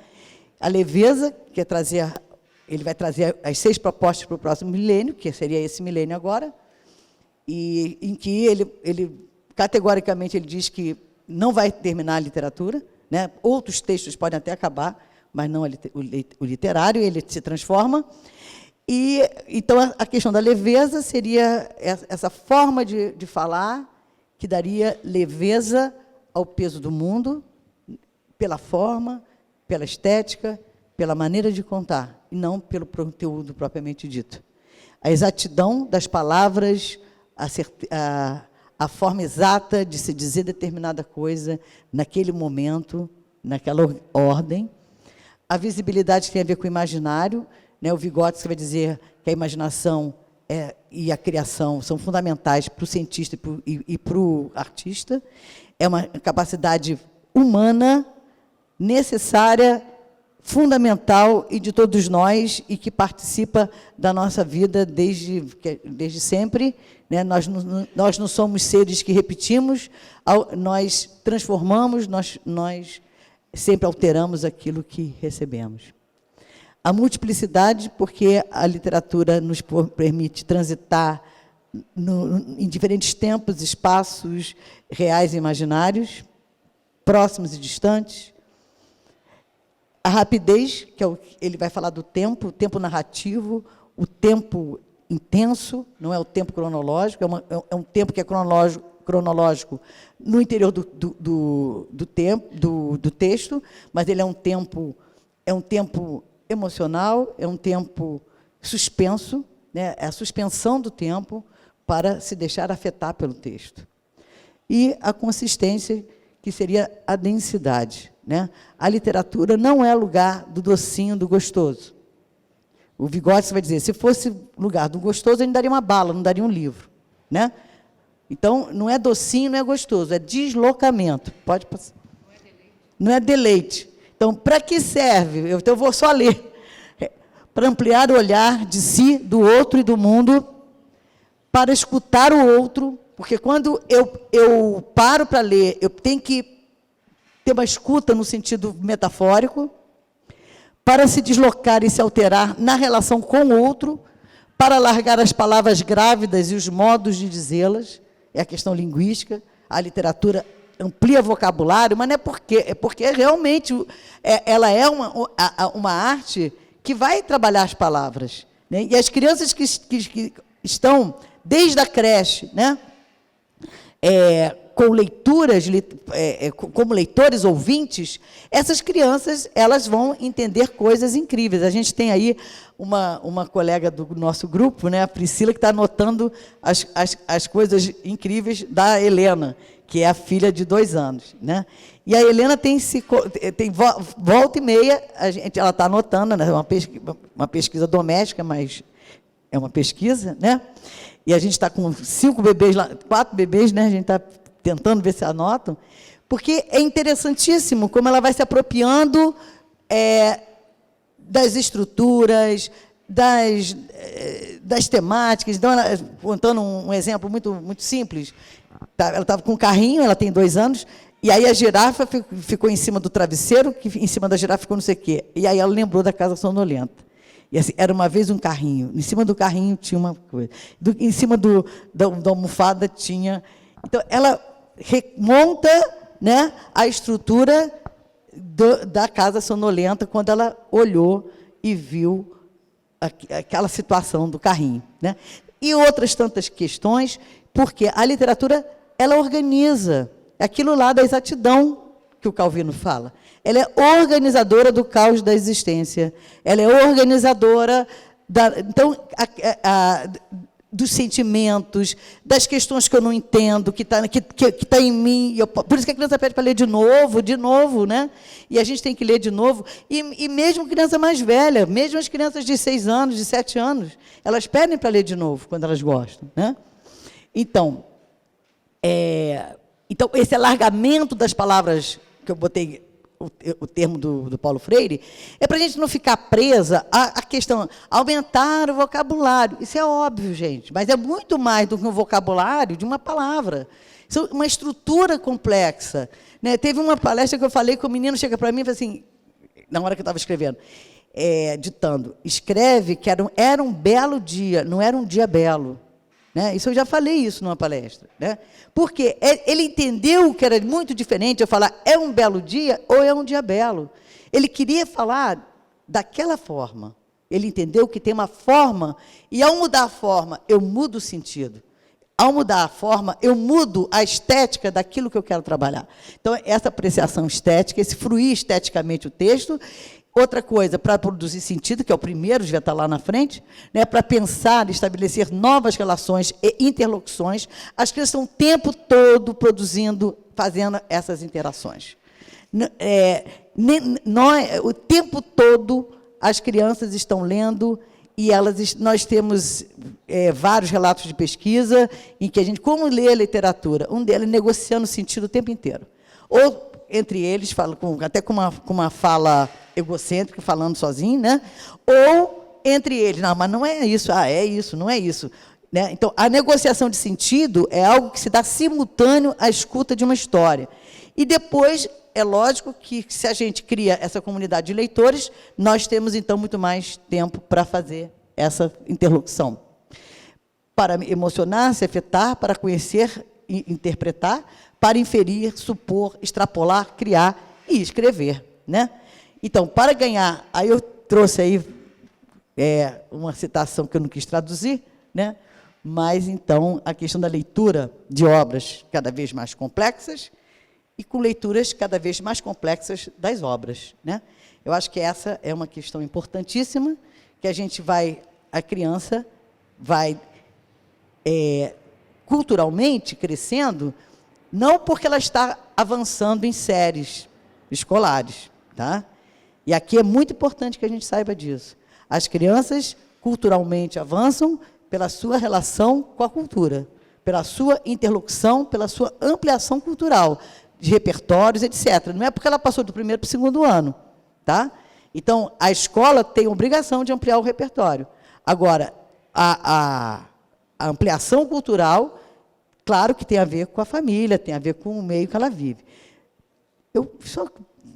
A leveza, que ele vai trazer as 6 propostas para o próximo milênio, que seria esse milênio agora, e em que ele categoricamente ele diz que não vai terminar a literatura, né? Outros textos podem até acabar, mas não o literário, ele se transforma. E então a questão da leveza seria essa forma de falar que daria leveza ao peso do mundo, pela forma, pela estética, pela maneira de contar, e não pelo conteúdo propriamente dito. A exatidão das palavras, a forma exata de se dizer determinada coisa naquele momento, naquela ordem. A visibilidade tem a ver com o imaginário, né? O Vygotsky vai dizer que a imaginação e a criação são fundamentais para o cientista e para o artista. É uma capacidade humana, necessária, fundamental e de todos nós, e que participa da nossa vida desde sempre, né? Nós não somos seres que repetimos, nós transformamos, nós sempre alteramos aquilo que recebemos. A multiplicidade, porque a literatura nos permite transitar em diferentes tempos, espaços reais e imaginários, próximos e distantes. A rapidez, que ele vai falar do tempo, o tempo narrativo, o tempo intenso, não é o tempo cronológico, é um tempo que é cronológico no interior do texto, mas ele é um tempo emocional, é um tempo suspenso, né? É a suspensão do tempo para se deixar afetar pelo texto. E a consistência, que seria a densidade, né? A literatura não é lugar do docinho, do gostoso. O Vygotsky vai dizer, se fosse lugar do gostoso, ele daria uma bala, não daria um livro, né? Então, não é docinho, não é gostoso, é deslocamento. Pode passar. Não é deleite. Então, para que serve? Então, eu vou só ler. Para ampliar o olhar de si, do outro e do mundo, para escutar o outro, porque quando eu paro para ler, eu tenho que ter uma escuta no sentido metafórico, para se deslocar e se alterar na relação com o outro, para largar as palavras grávidas e os modos de dizê-las. é a questão linguística, a literatura amplia vocabulário, mas não é porque, é porque realmente ela é uma arte que vai trabalhar as palavras, né? E as crianças que estão desde a creche, né, com leituras, como leitores ouvintes, essas crianças elas vão entender coisas incríveis. A gente tem aí uma colega do nosso grupo, né, a Priscila, que está anotando as coisas incríveis da Helena, que é a filha de 2 anos. Né? E a Helena tem volta e meia, ela está anotando, né, uma pesquisa doméstica, mas é uma pesquisa, né? E a gente está com 5 bebês lá, 4 bebês, né? A gente está tentando ver se anotam, porque é interessantíssimo como ela vai se apropriando das estruturas, das temáticas. Então, contando um exemplo muito simples, ela estava com um carrinho, ela tem 2 anos, e aí a girafa ficou em cima do travesseiro, que em cima da girafa ficou não sei o quê. E aí ela lembrou da Casa Sonolenta. E assim, era uma vez um carrinho, em cima do carrinho tinha uma coisa, em cima da almofada tinha... Então, ela remonta, né, a estrutura da Casa Sonolenta quando ela olhou e viu aquela situação do carrinho. Né? E outras tantas questões, porque a literatura ela organiza aquilo lá da exatidão que o Calvino fala. Ela é organizadora do caos da existência. Ela é organizadora dos sentimentos, das questões que eu não entendo, que está em mim. Por isso que a criança pede para ler de novo, né? E a gente tem que ler de novo. E mesmo criança mais velha, mesmo as crianças de 6 anos, de 7 anos, elas pedem para ler de novo, quando elas gostam. Né? Então, esse alargamento das palavras, que eu botei o termo do Paulo Freire, é para a gente não ficar presa à questão, aumentar o vocabulário. Isso é óbvio, gente, mas é muito mais do que um vocabulário de uma palavra. Isso é uma estrutura complexa. Né? Teve uma palestra que eu falei que o menino chega para mim e fala assim, na hora que eu estava escrevendo, ditando, escreve que era um belo dia, não era um dia belo. Né? Isso eu já falei isso numa palestra. Né? Porque ele entendeu que era muito diferente eu falar é um belo dia ou é um dia belo. Ele queria falar daquela forma. Ele entendeu que tem uma forma, e ao mudar a forma, eu mudo o sentido. Ao mudar a forma, eu mudo a estética daquilo que eu quero trabalhar. Então, essa apreciação estética, esse fruir esteticamente o texto. Outra coisa, para produzir sentido, que é o primeiro, devia estar lá na frente, né, para pensar, estabelecer novas relações e interlocuções, as crianças estão o tempo todo produzindo, fazendo essas interações. O tempo todo, as crianças estão lendo, e nós temos vários relatos de pesquisa, em que a gente, como lê a literatura, um deles negociando sentido o tempo inteiro. Ou, entre eles, até com uma fala egocêntrica, falando sozinho, né? Ou entre eles, não, mas não é isso, é isso, não é isso. Né? Então, a negociação de sentido é algo que se dá simultâneo à escuta de uma história. E depois, é lógico que, se a gente cria essa comunidade de leitores, nós temos, então, muito mais tempo para fazer essa interlocução. Para emocionar, se afetar, para conhecer e interpretar, para inferir, supor, extrapolar, criar e escrever. Né? Então, para ganhar, aí eu trouxe aí uma citação que eu não quis traduzir, né? Mas, então, a questão da leitura de obras cada vez mais complexas e com leituras cada vez mais complexas das obras. Né? Eu acho que essa é uma questão importantíssima, que a criança vai culturalmente crescendo, não porque ela está avançando em séries escolares. Tá? E aqui é muito importante que a gente saiba disso. As crianças, culturalmente, avançam pela sua relação com a cultura, pela sua interlocução, pela sua ampliação cultural, de repertórios, etc. Não é porque ela passou do 1º para o 2º ano. Tá? Então, a escola tem a obrigação de ampliar o repertório. Agora, a ampliação cultural, claro que tem a ver com a família, tem a ver com o meio que ela vive. Eu só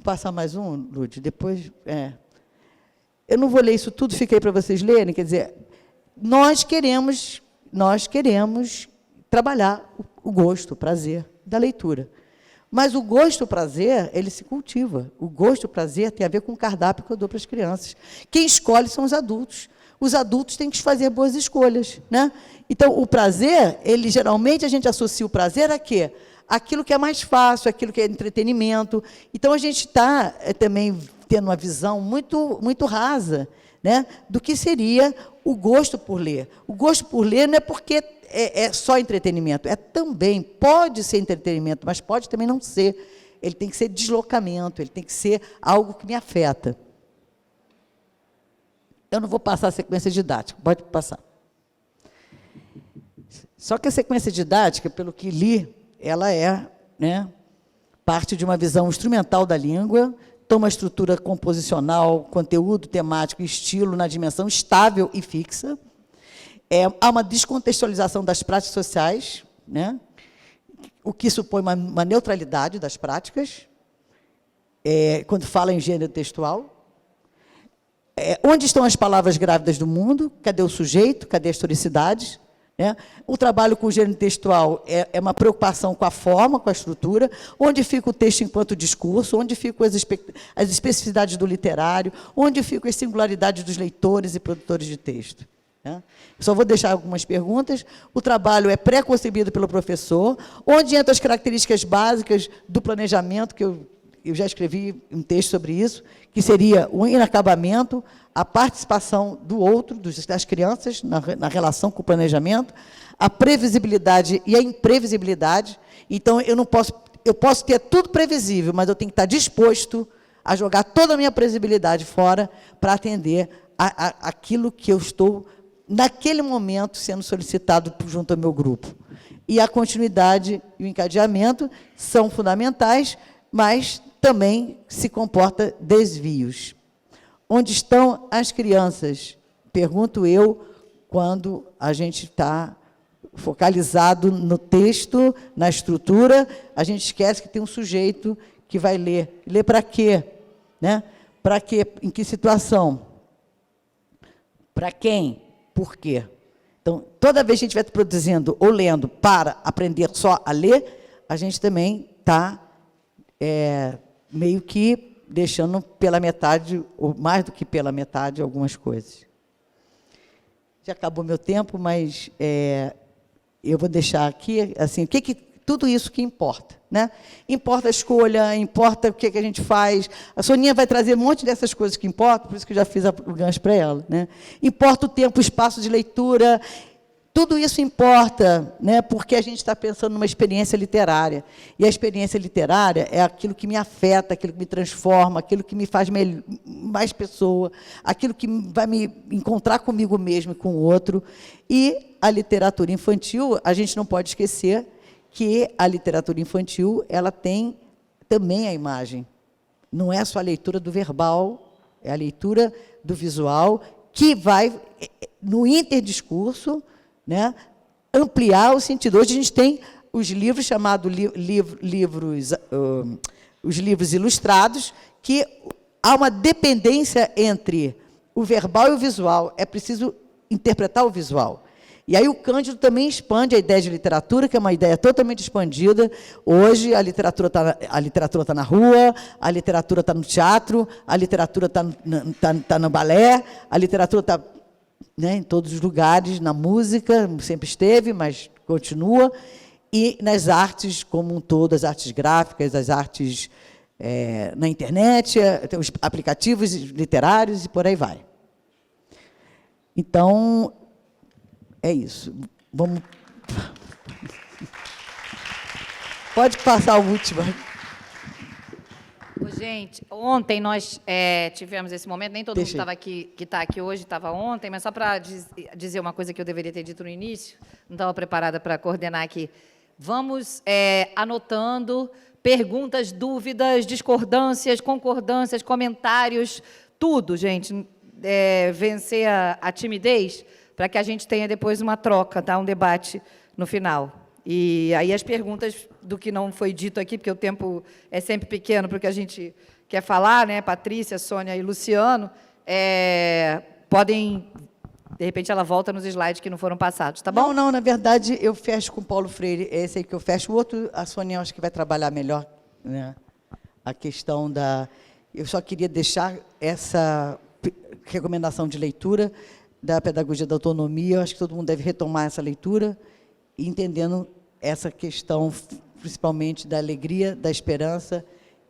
passar mais um, Lúcia, depois... Eu não vou ler isso tudo, fiquei para vocês lerem, quer dizer, nós queremos trabalhar o gosto, o prazer da leitura. Mas o gosto, o prazer, ele se cultiva. O gosto, o prazer tem a ver com o cardápio que eu dou para as crianças. Quem escolhe são os adultos. Os adultos têm que fazer boas escolhas, né? Então, o prazer, ele geralmente a gente associa o prazer a quê? Aquilo que é mais fácil, aquilo que é entretenimento. Então, a gente está também tendo uma visão muito rasa, né, do que seria o gosto por ler. O gosto por ler não é porque é só entretenimento, também pode ser entretenimento, mas pode também não ser. Ele tem que ser deslocamento, ele tem que ser algo que me afeta. Eu não vou passar a sequência didática, pode passar. Só que a sequência didática, pelo que li, ela é, né, parte de uma visão instrumental da língua, toma estrutura composicional, conteúdo temático e estilo na dimensão estável e fixa. Há uma descontextualização das práticas sociais, né, o que supõe uma neutralidade das práticas, quando fala em gênero textual. Onde estão as palavras grávidas do mundo? Cadê o sujeito? Cadê a historicidade? O trabalho com o gênero textual é uma preocupação com a forma, com a estrutura, onde fica o texto enquanto discurso, onde ficam as especificidades do literário, onde ficam as singularidades dos leitores e produtores de texto. Só vou deixar algumas perguntas. O trabalho é pré-concebido pelo professor, onde entram as características básicas do planejamento, que eu já escrevi um texto sobre isso, que seria o inacabamento, a participação do outro, das crianças, na relação com o planejamento, a previsibilidade e a imprevisibilidade. Então, eu posso ter tudo previsível, mas eu tenho que estar disposto a jogar toda a minha previsibilidade fora para atender aquilo que eu estou, naquele momento, sendo solicitado junto ao meu grupo. E a continuidade e o encadeamento são fundamentais, mas também se comporta desvios. Onde estão as crianças? Pergunto eu, quando a gente está focalizado no texto, na estrutura, a gente esquece que tem um sujeito que vai ler. Ler para quê? Né? Para quê? Em que situação? Para quem? Por quê? Então, toda vez que a gente vai produzindo ou lendo para aprender só a ler, a gente também está meio que deixando pela metade, ou mais do que pela metade, algumas coisas. Já acabou meu tempo, mas eu vou deixar aqui, assim, tudo isso que importa, né? Importa a escolha, importa o que a gente faz. A Soninha vai trazer um monte dessas coisas que importam, por isso que eu já fiz o gancho para ela, né? Importa o tempo, o espaço de leitura. Tudo isso importa, né, porque a gente está pensando numa experiência literária. E a experiência literária é aquilo que me afeta, aquilo que me transforma, aquilo que me faz mais pessoa, aquilo que vai me encontrar comigo mesmo e com o outro. E a literatura infantil, a gente não pode esquecer que a literatura infantil ela tem também a imagem. Não é só a leitura do verbal, é a leitura do visual, que vai, no interdiscurso, né, ampliar o sentido. Hoje a gente tem os livros chamados os livros ilustrados, que há uma dependência entre o verbal e o visual. É preciso interpretar o visual. E aí o Cândido também expande a ideia de literatura, que é uma ideia totalmente expandida. Hoje a literatura está na rua, a literatura está no teatro, a literatura está no balé, a literatura está, né, em todos os lugares, na música, sempre esteve, mas continua, e nas artes como um todo, as artes gráficas, as artes na internet, os aplicativos literários e por aí vai. Então, é isso. Vamos. Pode passar a última. Gente, ontem nós tivemos esse momento, nem todo mundo estava aqui, que está aqui hoje, estava ontem, mas só para dizer uma coisa que eu deveria ter dito no início, não estava preparada para coordenar aqui. Vamos anotando perguntas, dúvidas, discordâncias, concordâncias, comentários, tudo, gente. Vencer a timidez, para que a gente tenha depois uma troca, tá? Um debate no final. E aí as perguntas do que não foi dito aqui, porque o tempo é sempre pequeno para o que a gente quer falar, né? Patrícia, Sônia e Luciano, podem De repente, ela volta nos slides que não foram passados, tá bom? Não, na verdade, eu fecho com o Paulo Freire, é esse aí que eu fecho. O outro, a Sônia, eu acho que vai trabalhar melhor, né? A questão da... Eu só queria deixar essa recomendação de leitura da pedagogia da autonomia. Eu acho que todo mundo deve retomar essa leitura, entendendo essa questão, principalmente da alegria, da esperança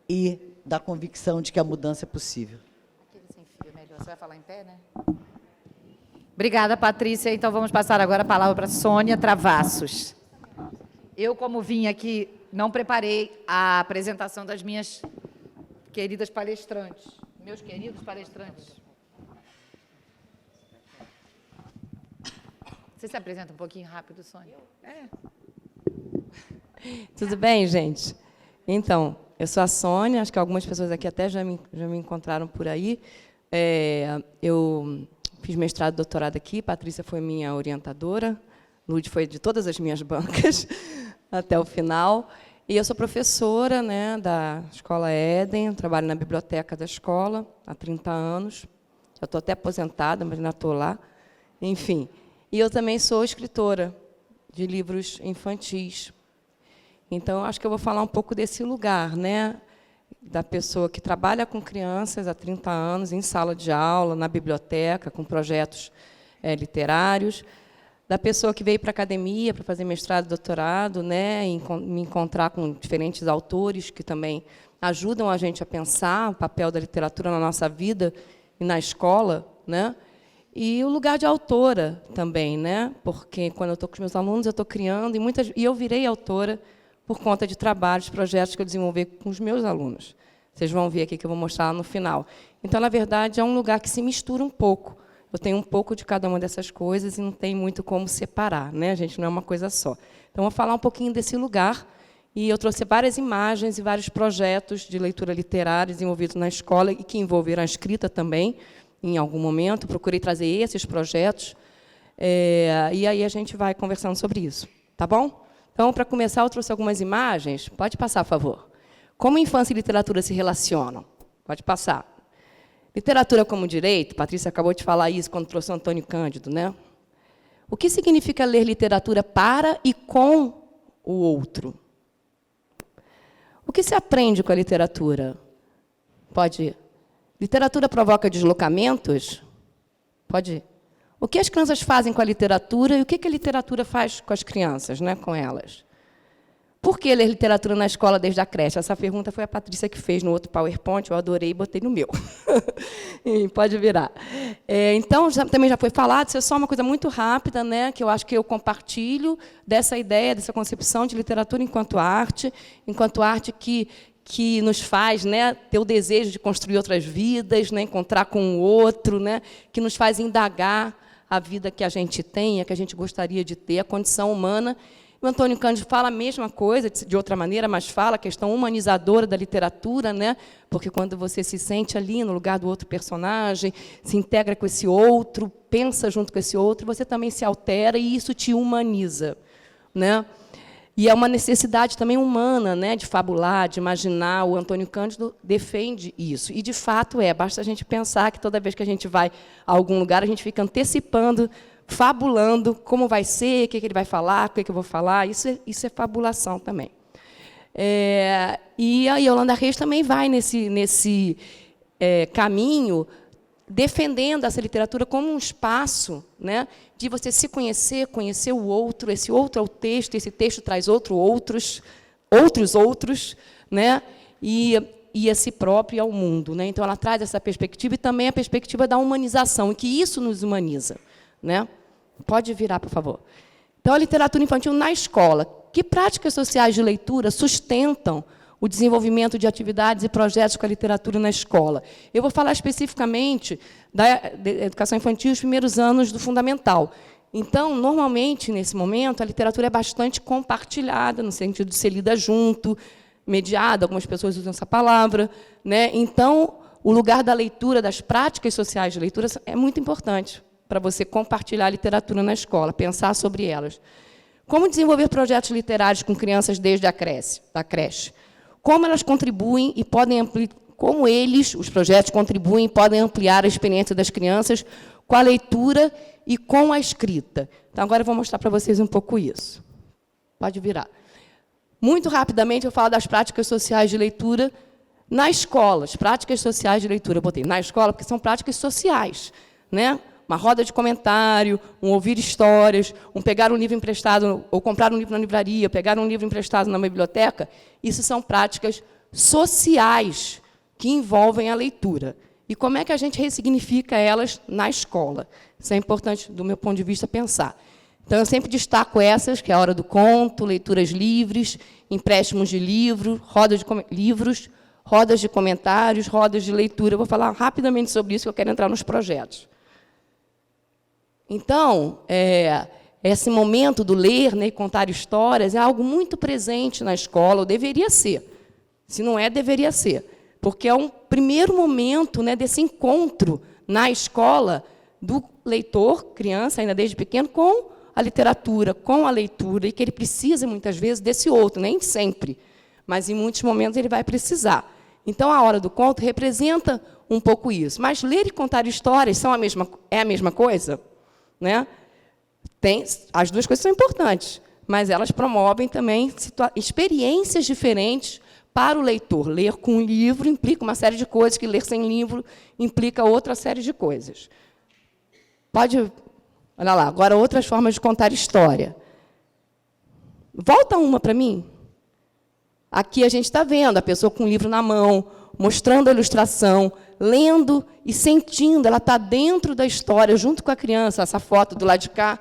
e da convicção de que a mudança é possível. Aquele sem fio é melhor. Você vai falar em pé, né? Obrigada, Patrícia. Então, vamos passar agora a palavra para Sônia Travassos. Eu, como vim aqui, não preparei a apresentação das minhas queridas palestrantes. Meus queridos palestrantes. Você se apresenta um pouquinho rápido, Sônia? Tudo bem, gente? Então, eu sou a Sônia, acho que algumas pessoas aqui até já me encontraram por aí. Eu fiz mestrado e doutorado aqui, Patrícia foi minha orientadora, Lud foi de todas as minhas bancas até o final. E eu sou professora, né, da Escola Éden, trabalho na biblioteca da escola há 30 anos. Já estou até aposentada, mas ainda estou lá. Enfim, e eu também sou escritora de livros infantis. Então, acho que eu vou falar um pouco desse lugar, né, da pessoa que trabalha com crianças há 30 anos, em sala de aula, na biblioteca, com projetos literários, da pessoa que veio para a academia para fazer mestrado e doutorado, né, e me encontrar com diferentes autores que também ajudam a gente a pensar o papel da literatura na nossa vida e na escola, né, e o lugar de autora também, né, porque quando eu estou com os meus alunos, eu estou criando, e eu virei autora por conta de trabalhos, projetos que eu desenvolvi com os meus alunos. Vocês vão ver aqui que eu vou mostrar lá no final. Então, na verdade, é um lugar que se mistura um pouco. Eu tenho um pouco de cada uma dessas coisas e não tem muito como separar, né? A gente não é uma coisa só. Então, vou falar um pouquinho desse lugar. E eu trouxe várias imagens e vários projetos de leitura literária desenvolvidos na escola e que envolveram a escrita também, em algum momento. Procurei trazer esses projetos. E aí a gente vai conversando sobre isso. Tá bom? Então, para começar, eu trouxe algumas imagens. Pode passar, por favor. Como infância e literatura se relacionam? Pode passar. Literatura como direito, Patrícia acabou de falar isso quando trouxe o Antônio Cândido, né? O que significa ler literatura para e com o outro? O que se aprende com a literatura? Pode ir. Literatura provoca deslocamentos? Pode ir. O que as crianças fazem com a literatura e o que a literatura faz com as crianças, né, com elas? Por que ler literatura na escola desde a creche? Essa pergunta foi a Patrícia que fez no outro PowerPoint, eu adorei e botei no meu. Pode virar. Então, também já foi falado, isso é só uma coisa muito rápida, né, que eu acho que eu compartilho dessa ideia, dessa concepção de literatura enquanto arte que nos faz, né, ter o desejo de construir outras vidas, né, encontrar com o outro, né, que nos faz indagar a vida que a gente tem, a que a gente gostaria de ter, a condição humana. O Antônio Cândido fala a mesma coisa, de outra maneira, mas fala a questão humanizadora da literatura, né? Porque quando você se sente ali no lugar do outro personagem, se integra com esse outro, pensa junto com esse outro, você também se altera e isso te humaniza, né? E é uma necessidade também humana, né, de fabular, de imaginar. O Antônio Cândido defende isso. E, de fato, basta a gente pensar que toda vez que a gente vai a algum lugar, a gente fica antecipando, fabulando como vai ser, o que ele vai falar, o que eu vou falar. Isso é fabulação também. E a Yolanda Reis também vai nesse caminho, defendendo essa literatura como um espaço, né, de você se conhecer, conhecer o outro. Esse outro é o texto, esse texto traz outros, né, e a si próprio e ao mundo, né? Então, ela traz essa perspectiva e também a perspectiva da humanização, e que isso nos humaniza, né? Pode virar, por favor. Então, a literatura infantil na escola. Que práticas sociais de leitura sustentam o desenvolvimento de atividades e projetos com a literatura na escola? Eu vou falar especificamente da educação infantil, os primeiros anos do fundamental. Então, normalmente, nesse momento, a literatura é bastante compartilhada, no sentido de ser lida junto, mediada, algumas pessoas usam essa palavra, né? Então, o lugar da leitura, das práticas sociais de leitura, é muito importante para você compartilhar a literatura na escola, pensar sobre elas. Como desenvolver projetos literários com crianças desde a creche? Como elas contribuem e podem os projetos contribuem e podem ampliar a experiência das crianças com a leitura e com a escrita. Então, agora eu vou mostrar para vocês um pouco isso. Pode virar. Muito rapidamente, eu falo das práticas sociais de leitura na escola. As práticas sociais de leitura, eu botei na escola, porque são práticas sociais, né? Uma roda de comentário, um ouvir histórias, um pegar um livro emprestado, ou comprar um livro na livraria, pegar um livro emprestado na biblioteca. Isso são práticas sociais que envolvem a leitura. E como é que a gente ressignifica elas na escola? Isso é importante, do meu ponto de vista, pensar. Então, eu sempre destaco essas, que é a hora do conto, leituras livres, empréstimos de livros, rodas de comentários, rodas de leitura. Eu vou falar rapidamente sobre isso, que eu quero entrar nos projetos. Então, esse momento do ler, né, e contar histórias é algo muito presente na escola, ou deveria ser. Se não é, deveria ser. Porque é um primeiro momento, né, desse encontro na escola do leitor, criança, ainda desde pequeno, com a literatura, com a leitura, e que ele precisa, muitas vezes, desse outro, nem sempre, mas, em muitos momentos, ele vai precisar. Então, a hora do conto representa um pouco isso. Mas ler e contar histórias é a mesma coisa? Né? As duas coisas são importantes, mas elas promovem também experiências diferentes para o leitor. Ler com um livro implica uma série de coisas, que ler sem livro implica outra série de coisas. Olha lá, agora outras formas de contar história. Volta uma para mim. Aqui a gente está vendo a pessoa com o livro na mão, mostrando a ilustração, lendo e sentindo, ela está dentro da história, junto com a criança. Essa foto do lado de cá,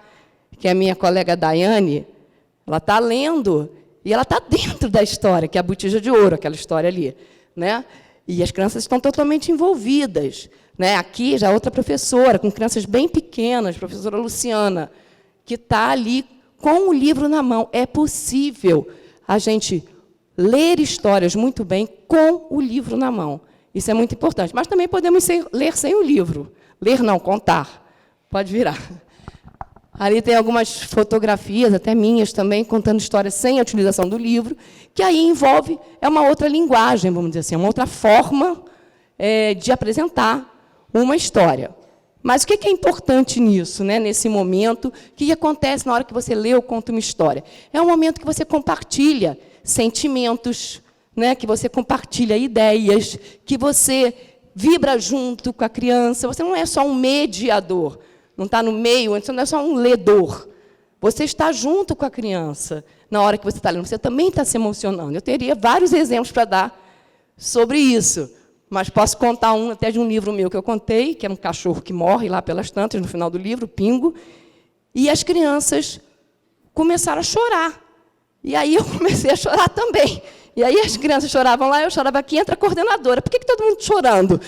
que é a minha colega Daiane, ela está lendo e ela está dentro da história, que é a Botija de Ouro, aquela história ali, né? E as crianças estão totalmente envolvidas. Né? Aqui, já outra professora, com crianças bem pequenas, professora Luciana, que está ali com o livro na mão. É possível a gente ler histórias muito bem com o livro na mão. Isso é muito importante. Mas também podemos ler sem o livro. Ler não, contar. Pode virar. Ali tem algumas fotografias, até minhas também, contando histórias sem a utilização do livro, que aí envolve, é uma outra linguagem, vamos dizer assim, uma outra forma de apresentar uma história. Mas o que é importante nisso, né, nesse momento? O que acontece na hora que você lê ou conta uma história? É um momento que você compartilha sentimentos, né, que você compartilha ideias, que você vibra junto com a criança. Você não é só um mediador, não está no meio, você não é só um ledor. Você está junto com a criança na hora que você está lendo. Você também está se emocionando. Eu teria vários exemplos para dar sobre isso. Mas posso contar até de um livro meu que eu contei, que é um cachorro que morre lá pelas tantas, no final do livro, Pingo, e as crianças começaram a chorar. E aí eu comecei a chorar também. E aí as crianças choravam lá, eu chorava aqui, entra a coordenadora. Por que todo mundo chorando?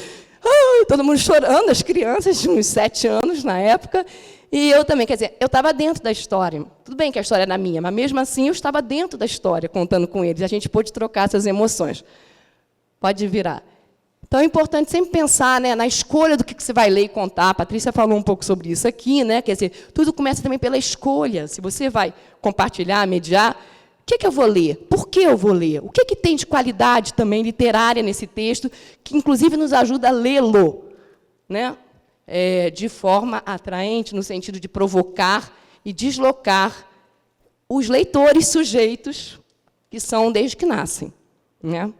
Todo mundo chorando, as crianças de uns 7 anos na época, e eu também, quer dizer, eu estava dentro da história. Tudo bem que a história era minha, mas mesmo assim eu estava dentro da história, contando com eles. A gente pôde trocar essas emoções. Pode virar. Então, é importante sempre pensar, né, na escolha do que você vai ler e contar. A Patrícia falou um pouco sobre isso aqui, né? Quer dizer, tudo começa também pela escolha. Se você vai compartilhar, mediar, o que eu vou ler? Por que eu vou ler? O que tem de qualidade também literária nesse texto, que, inclusive, nos ajuda a lê-lo, né? De forma atraente, no sentido de provocar e deslocar os leitores sujeitos, que são desde que nascem, né?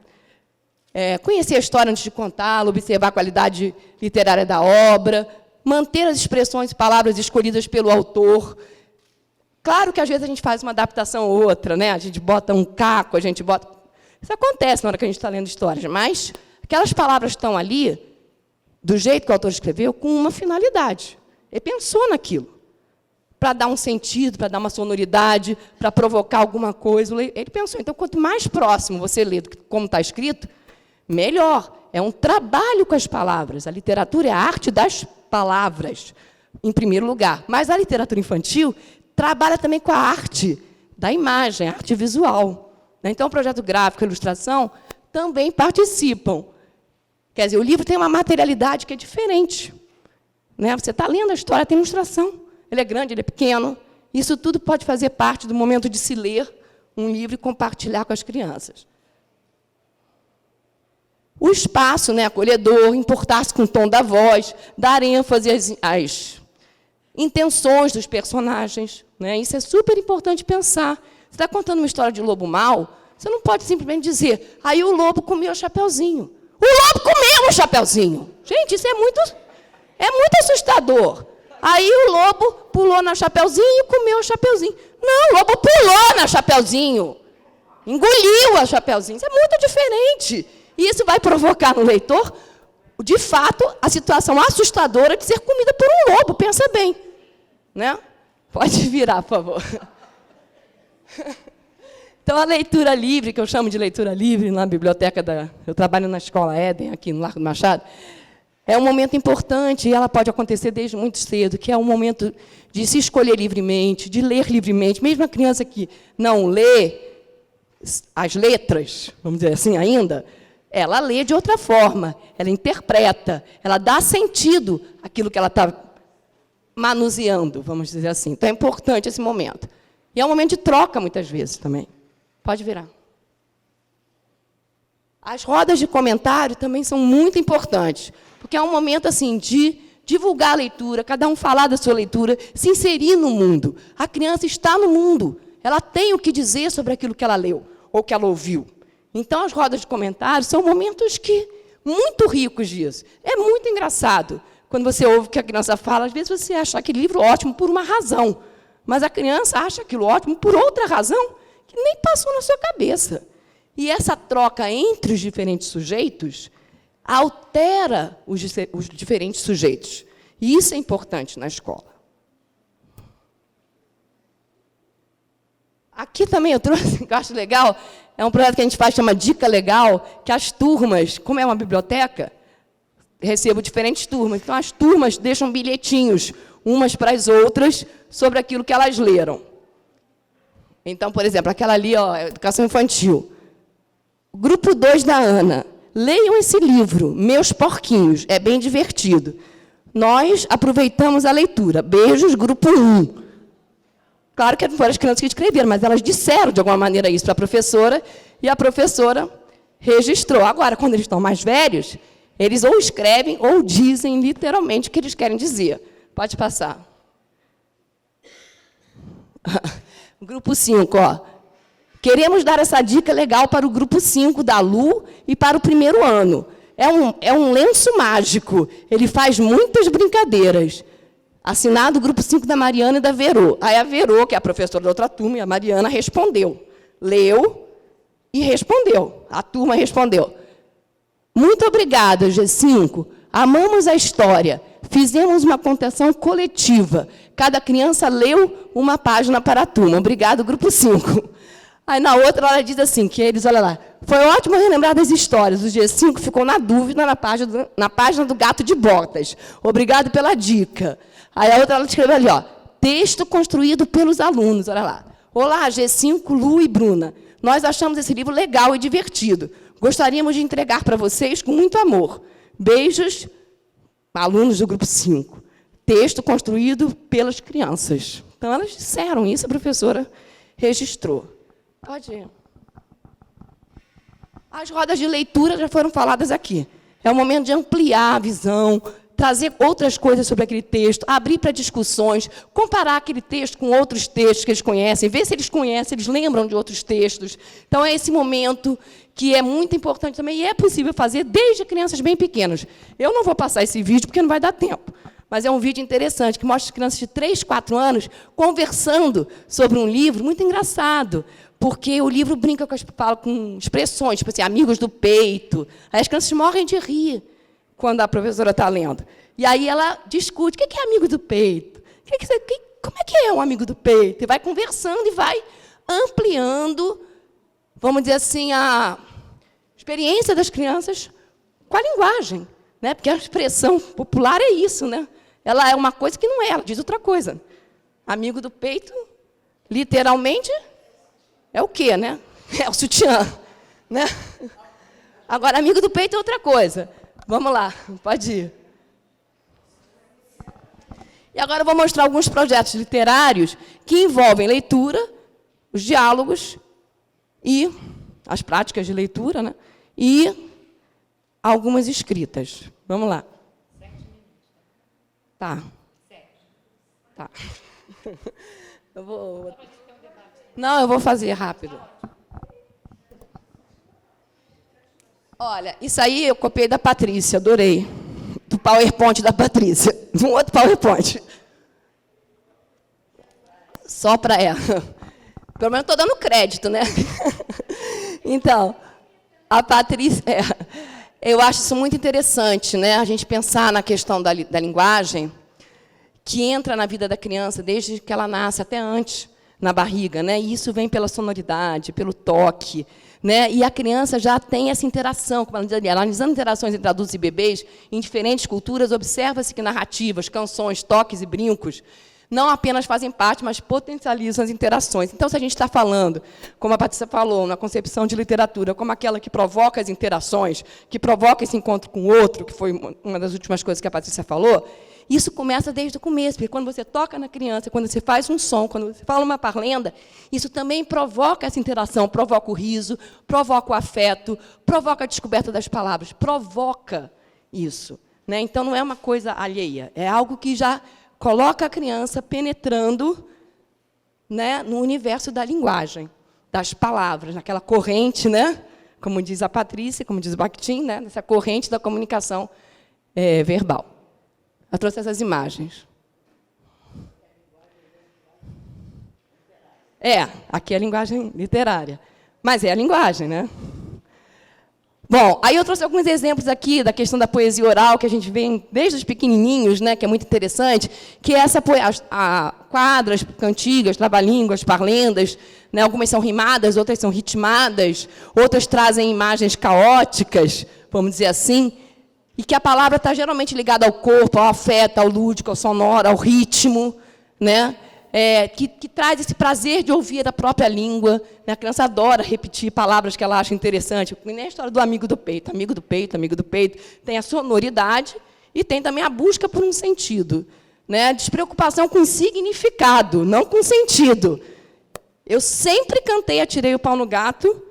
Conhecer a história antes de contá-la, observar a qualidade literária da obra, manter as expressões e palavras escolhidas pelo autor. Claro que, às vezes, a gente faz uma adaptação ou outra, né? A gente bota um caco, a gente bota... Isso acontece na hora que a gente está lendo histórias, mas aquelas palavras estão ali, do jeito que o autor escreveu, com uma finalidade. Ele pensou naquilo, para dar um sentido, para dar uma sonoridade, para provocar alguma coisa. Ele pensou. Então, quanto mais próximo você lê do que como está escrito, melhor. É um trabalho com as palavras. A literatura é a arte das palavras, em primeiro lugar. Mas a literatura infantil trabalha também com a arte da imagem, a arte visual. Então, o projeto gráfico e ilustração também participam. Quer dizer, o livro tem uma materialidade que é diferente. Né? Você está lendo a história, tem ilustração. Ele é grande, ele é pequeno. Isso tudo pode fazer parte do momento de se ler um livro e compartilhar com as crianças. O espaço, né, acolhedor, importar-se com o tom da voz, dar ênfase intenções dos personagens, né? Isso é super importante pensar. Você está contando uma história de lobo mau, você não pode simplesmente dizer, aí o lobo comeu o chapeuzinho. O lobo comeu o chapeuzinho. Gente, isso é muito assustador. Aí o lobo pulou na chapeuzinho e comeu o chapeuzinho. Não, o lobo pulou na chapeuzinho. Engoliu a chapeuzinho. Isso é muito diferente. E isso vai provocar no leitor, de fato, a situação assustadora de ser comida por um lobo. Pensa bem. Né? Pode virar, por favor. Então, a leitura livre, que eu chamo de leitura livre, na biblioteca eu trabalho na Escola Éden, aqui no Largo do Machado, é um momento importante, e ela pode acontecer desde muito cedo, que é um momento de se escolher livremente, de ler livremente. Mesmo a criança que não lê as letras, vamos dizer assim ainda, ela lê de outra forma, ela interpreta, ela dá sentido àquilo que ela está manuseando, vamos dizer assim. Então, é importante esse momento. E é um momento de troca, muitas vezes, também. Pode virar. As rodas de comentário também são muito importantes, porque é um momento assim de divulgar a leitura, cada um falar da sua leitura, se inserir no mundo. A criança está no mundo, ela tem o que dizer sobre aquilo que ela leu ou que ela ouviu. Então, as rodas de comentários são momentos muito ricos disso. É muito engraçado quando você ouve o que a criança fala. Às vezes você acha aquele livro ótimo por uma razão, mas a criança acha aquilo ótimo por outra razão que nem passou na sua cabeça. E essa troca entre os diferentes sujeitos altera os diferentes sujeitos. E isso é importante na escola. Aqui também eu trouxe, que eu acho legal, é um projeto que a gente faz, chama Dica Legal, que as turmas, como é uma biblioteca, recebo diferentes turmas. Então, as turmas deixam bilhetinhos, umas para as outras, sobre aquilo que elas leram. Então, por exemplo, aquela ali, ó, Educação Infantil. Grupo 2 da Ana. Leiam esse livro, Meus Porquinhos, é bem divertido. Nós aproveitamos a leitura. Beijos, grupo 1. Claro que foram as crianças que escreveram, mas elas disseram, de alguma maneira, isso para a professora, e a professora registrou. Agora, quando eles estão mais velhos, eles ou escrevem ou dizem literalmente o que eles querem dizer. Pode passar. Grupo 5, ó. Queremos dar essa dica legal para o grupo 5 da Lu e para o primeiro ano. É um lenço mágico. Ele faz muitas brincadeiras. Assinado o grupo 5 da Mariana e da Verô. Aí a Verô, que é a professora da outra turma, e a Mariana respondeu. Leu e respondeu. A turma respondeu. Muito obrigada, G5. Amamos a história. Fizemos uma contação coletiva. Cada criança leu uma página para a turma. Obrigado, grupo 5. Aí, na outra, ela diz assim, que eles, olha lá, foi ótimo relembrar das histórias. O G5 ficou na dúvida na página do Gato de Botas. Obrigado pela dica. Aí, a outra, ela escreveu ali, ó, texto construído pelos alunos, olha lá. Olá, G5, Lu e Bruna. Nós achamos esse livro legal e divertido. Gostaríamos de entregar para vocês com muito amor. Beijos, alunos do grupo 5. Texto construído pelas crianças. Então, elas disseram isso, a professora registrou. Pode ir. As rodas de leitura já foram faladas aqui. É o momento de ampliar a visão, trazer outras coisas sobre aquele texto, abrir para discussões, comparar aquele texto com outros textos que eles conhecem, ver se eles conhecem, eles lembram de outros textos. Então, é esse momento que é muito importante também, e é possível fazer desde crianças bem pequenas. Eu não vou passar esse vídeo, porque não vai dar tempo, mas é um vídeo interessante, que mostra as crianças de 3, 4 anos conversando sobre um livro muito engraçado, porque o livro brinca com expressões, tipo assim, amigos do peito. Aí as crianças morrem de rir quando a professora está lendo. E aí ela discute, o que é amigo do peito? Como é que é um amigo do peito? E vai conversando e vai ampliando, vamos dizer assim, a experiência das crianças com a linguagem. Né? Porque a expressão popular é isso. Né? Ela é uma coisa que não é, ela diz outra coisa. Amigo do peito, literalmente, é o quê, né? É o sutiã, né? Agora, amigo do peito é outra coisa. Vamos lá, pode ir. E agora eu vou mostrar alguns projetos literários que envolvem leitura, os diálogos e as práticas de leitura, né? E algumas escritas. Vamos lá. 7 minutos. Tá. 7. Tá. Não, eu vou fazer rápido. Olha, isso aí eu copiei da Patrícia, adorei. Do PowerPoint da Patrícia. De um outro PowerPoint. Só para ela. Pelo menos estou dando crédito, né? Então, a Patrícia... eu acho isso muito interessante, né? A gente pensar na questão da linguagem, que entra na vida da criança desde que ela nasce, até antes, na barriga, né? E isso vem pela sonoridade, pelo toque, né? E a criança já tem essa interação, como ela diz ali, analisando interações entre adultos e bebês, em diferentes culturas, observa-se que narrativas, canções, toques e brincos não apenas fazem parte, mas potencializam as interações. Então, se a gente está falando, como a Patrícia falou, na concepção de literatura, como aquela que provoca as interações, que provoca esse encontro com o outro, que foi uma das últimas coisas que a Patrícia falou, isso começa desde o começo, porque quando você toca na criança, quando você faz um som, quando você fala uma parlenda, isso também provoca essa interação, provoca o riso, provoca o afeto, provoca a descoberta das palavras, provoca isso, né? Então, não é uma coisa alheia, é algo que já coloca a criança penetrando, né, no universo da linguagem, das palavras, naquela corrente, né, como diz a Patrícia, como diz o Bakhtin, né, nessa corrente da comunicação verbal. Eu trouxe essas imagens. Aqui é a linguagem literária, mas é a linguagem, né? Bom, aí eu trouxe alguns exemplos aqui da questão da poesia oral, que a gente vê desde os pequenininhos, né, que é muito interessante, que é essa quadras, cantigas, trava-línguas, parlendas, né, algumas são rimadas, outras são ritmadas, outras trazem imagens caóticas, vamos dizer assim, e que a palavra está geralmente ligada ao corpo, ao afeto, ao lúdico, ao sonoro, ao ritmo, né? Que traz esse prazer de ouvir a própria língua. Né? A criança adora repetir palavras que ela acha interessante. Nem a história do amigo do peito. Amigo do peito, amigo do peito. Tem a sonoridade e tem também a busca por um sentido. Né? Despreocupação com significado, não com sentido. Eu sempre cantei Atirei o Pau no Gato,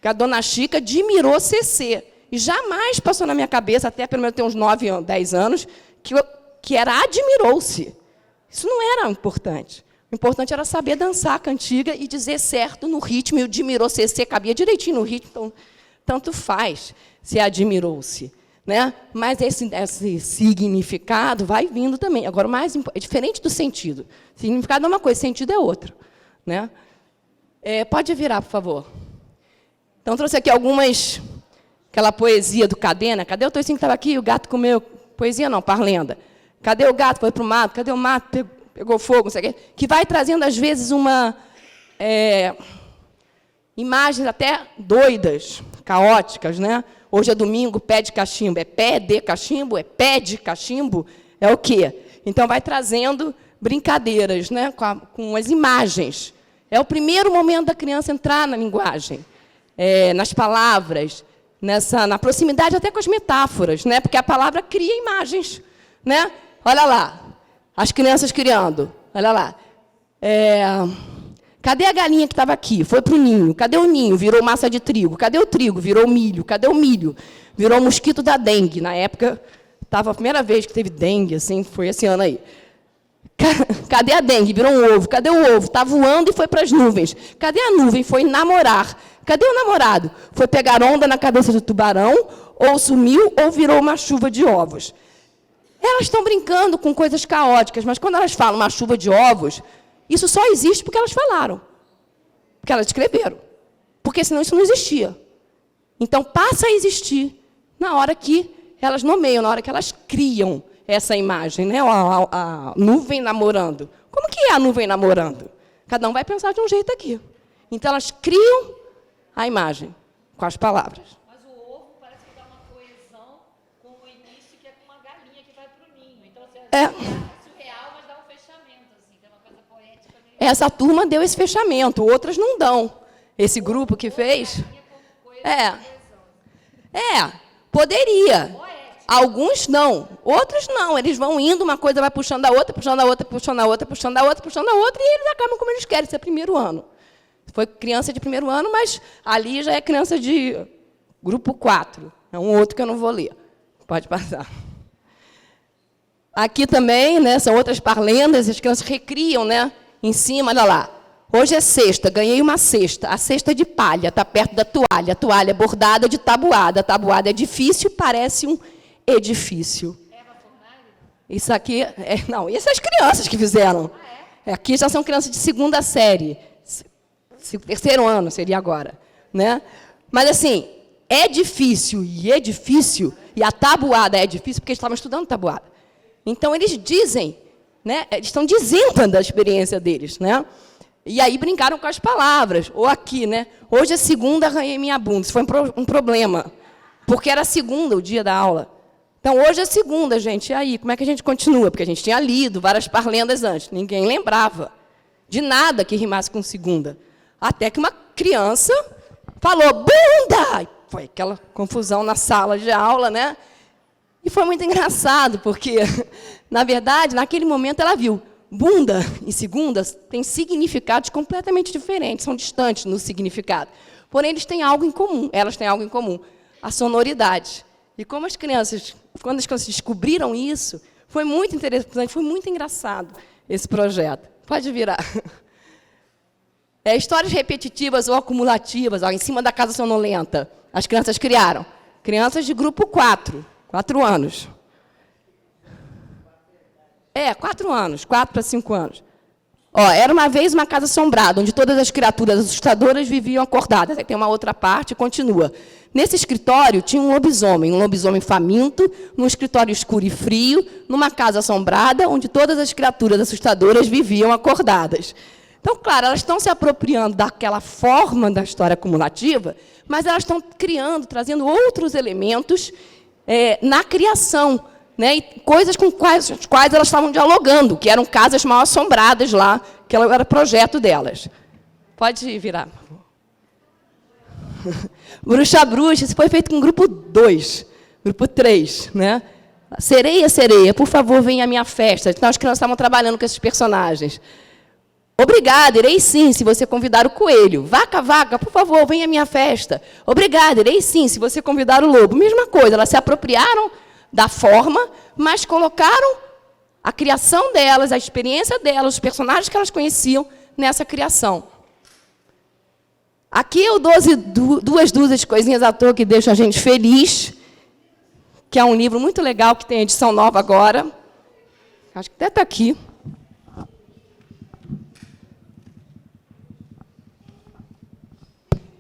que a dona Chica admirou CC. E jamais passou na minha cabeça, até pelo menos ter uns 9, 10 anos, que era admirou-se. Isso não era importante. O importante era saber dançar a cantiga e dizer certo no ritmo. E o admirou CC cabia direitinho no ritmo, então tanto faz se admirou-se. Né? Mas esse significado vai vindo também. Agora, é diferente do sentido. Significado é uma coisa, sentido é outra. Né? Pode virar, por favor. Então, trouxe aqui aquela poesia do Cadê? Cadê o toicinho que estava aqui? O gato comeu. Poesia não, parlenda. Cadê o gato? Foi para o mato. Cadê o mato? Pegou fogo, não sei o quê. Que vai trazendo, às vezes, imagens até doidas, caóticas. Né? Hoje é domingo, pé de cachimbo. É pé de cachimbo? É pé de cachimbo? É o quê? Então, vai trazendo brincadeiras, né? com as imagens. É o primeiro momento da criança entrar na linguagem, nas palavras, na proximidade até com as metáforas, né? Porque a palavra cria imagens. Né? Olha lá, as crianças criando. Olha lá. Cadê a galinha que estava aqui? Foi para o ninho. Cadê o ninho? Virou massa de trigo. Cadê o trigo? Virou milho. Cadê o milho? Virou o mosquito da dengue. Na época, estava a primeira vez que teve dengue, assim, foi esse ano aí. Cadê a dengue? Virou um ovo. Cadê o ovo? Está voando e foi para as nuvens. Cadê a nuvem? Foi namorar. Cadê o namorado? Foi pegar onda na cabeça do tubarão, ou sumiu, ou virou uma chuva de ovos. Elas estão brincando com coisas caóticas, mas quando elas falam uma chuva de ovos, isso só existe porque elas falaram. Porque elas escreveram. Porque senão isso não existia. Então, passa a existir na hora que elas nomeiam, na hora que elas criam essa imagem, né? A nuvem namorando. Como que é a nuvem namorando? Cada um vai pensar de um jeito aqui. Então, elas criam a imagem com as palavras. É surreal, mas dá um fechamento, assim, tem uma coisa poética. Essa turma deu esse fechamento, outras não dão. Esse grupo que fez. Poderia. Alguns não, outros não. Eles vão indo, uma coisa vai puxando a outra, puxando a outra, puxando a outra, puxando a outra, puxando a outra, e eles acabam como eles querem, isso é primeiro ano. Foi criança de primeiro ano, mas ali já é criança de grupo 4. É um outro que eu não vou ler. Pode passar. Aqui também, né, são outras parlendas, as crianças recriam, né, em cima, olha lá. Hoje é sexta, ganhei uma cesta. A cesta é de palha, está perto da toalha. A toalha é bordada de tabuada. A tabuada é difícil, parece um edifício. Isso aqui, não, e essas crianças que fizeram. Aqui já são crianças de 2ª série. 3º ano seria agora, né? Mas, assim, é difícil, e a tabuada é difícil, porque eles estavam estudando tabuada. Então, eles dizem, né, eles estão dizendo da experiência deles, né? E aí brincaram com as palavras. Ou aqui, né? Hoje é segunda, arranhei minha bunda. Isso foi um problema, porque era segunda o dia da aula. Então, hoje é segunda, gente. E aí, como é que a gente continua? Porque a gente tinha lido várias parlendas antes. Ninguém lembrava de nada que rimasse com segunda. Até que uma criança falou, bunda! Foi aquela confusão na sala de aula, né? E foi muito engraçado, porque, na verdade, naquele momento ela viu, bunda e segunda têm significados completamente diferentes, são distantes no significado. Porém, eles têm algo em comum, elas têm algo em comum, a sonoridade. E como as crianças, quando as crianças descobriram isso, foi muito interessante, foi muito engraçado esse projeto. Pode virar. Histórias repetitivas ou acumulativas, em cima da casa sonolenta. As crianças criaram. Crianças de grupo 4 anos. 4 anos, 4 para 5 anos. Era uma vez uma casa assombrada, onde todas as criaturas assustadoras viviam acordadas. Aí tem uma outra parte, continua. Nesse escritório tinha um lobisomem faminto, num escritório escuro e frio, numa casa assombrada, onde todas as criaturas assustadoras viviam acordadas. Então, claro, elas estão se apropriando daquela forma da história acumulativa, mas elas estão criando, trazendo outros elementos na criação, né, e coisas com as quais elas estavam dialogando, que eram casas mal assombradas lá, que era projeto delas. Pode virar. Bruxa, isso foi feito com o grupo 2, grupo 3. Né? Sereia, por favor, venha à minha festa. Então, as crianças estavam trabalhando com esses personagens. Obrigada, irei sim, se você convidar o coelho. Vaca, por favor, venha à minha festa. Obrigada, irei sim, se você convidar o lobo. Mesma coisa, elas se apropriaram da forma, mas colocaram a criação delas, a experiência delas, os personagens que elas conheciam nessa criação. Aqui eu dou duas dúzias de coisinhas à toa que deixam a gente feliz, que é um livro muito legal, que tem edição nova agora. Acho que até está aqui.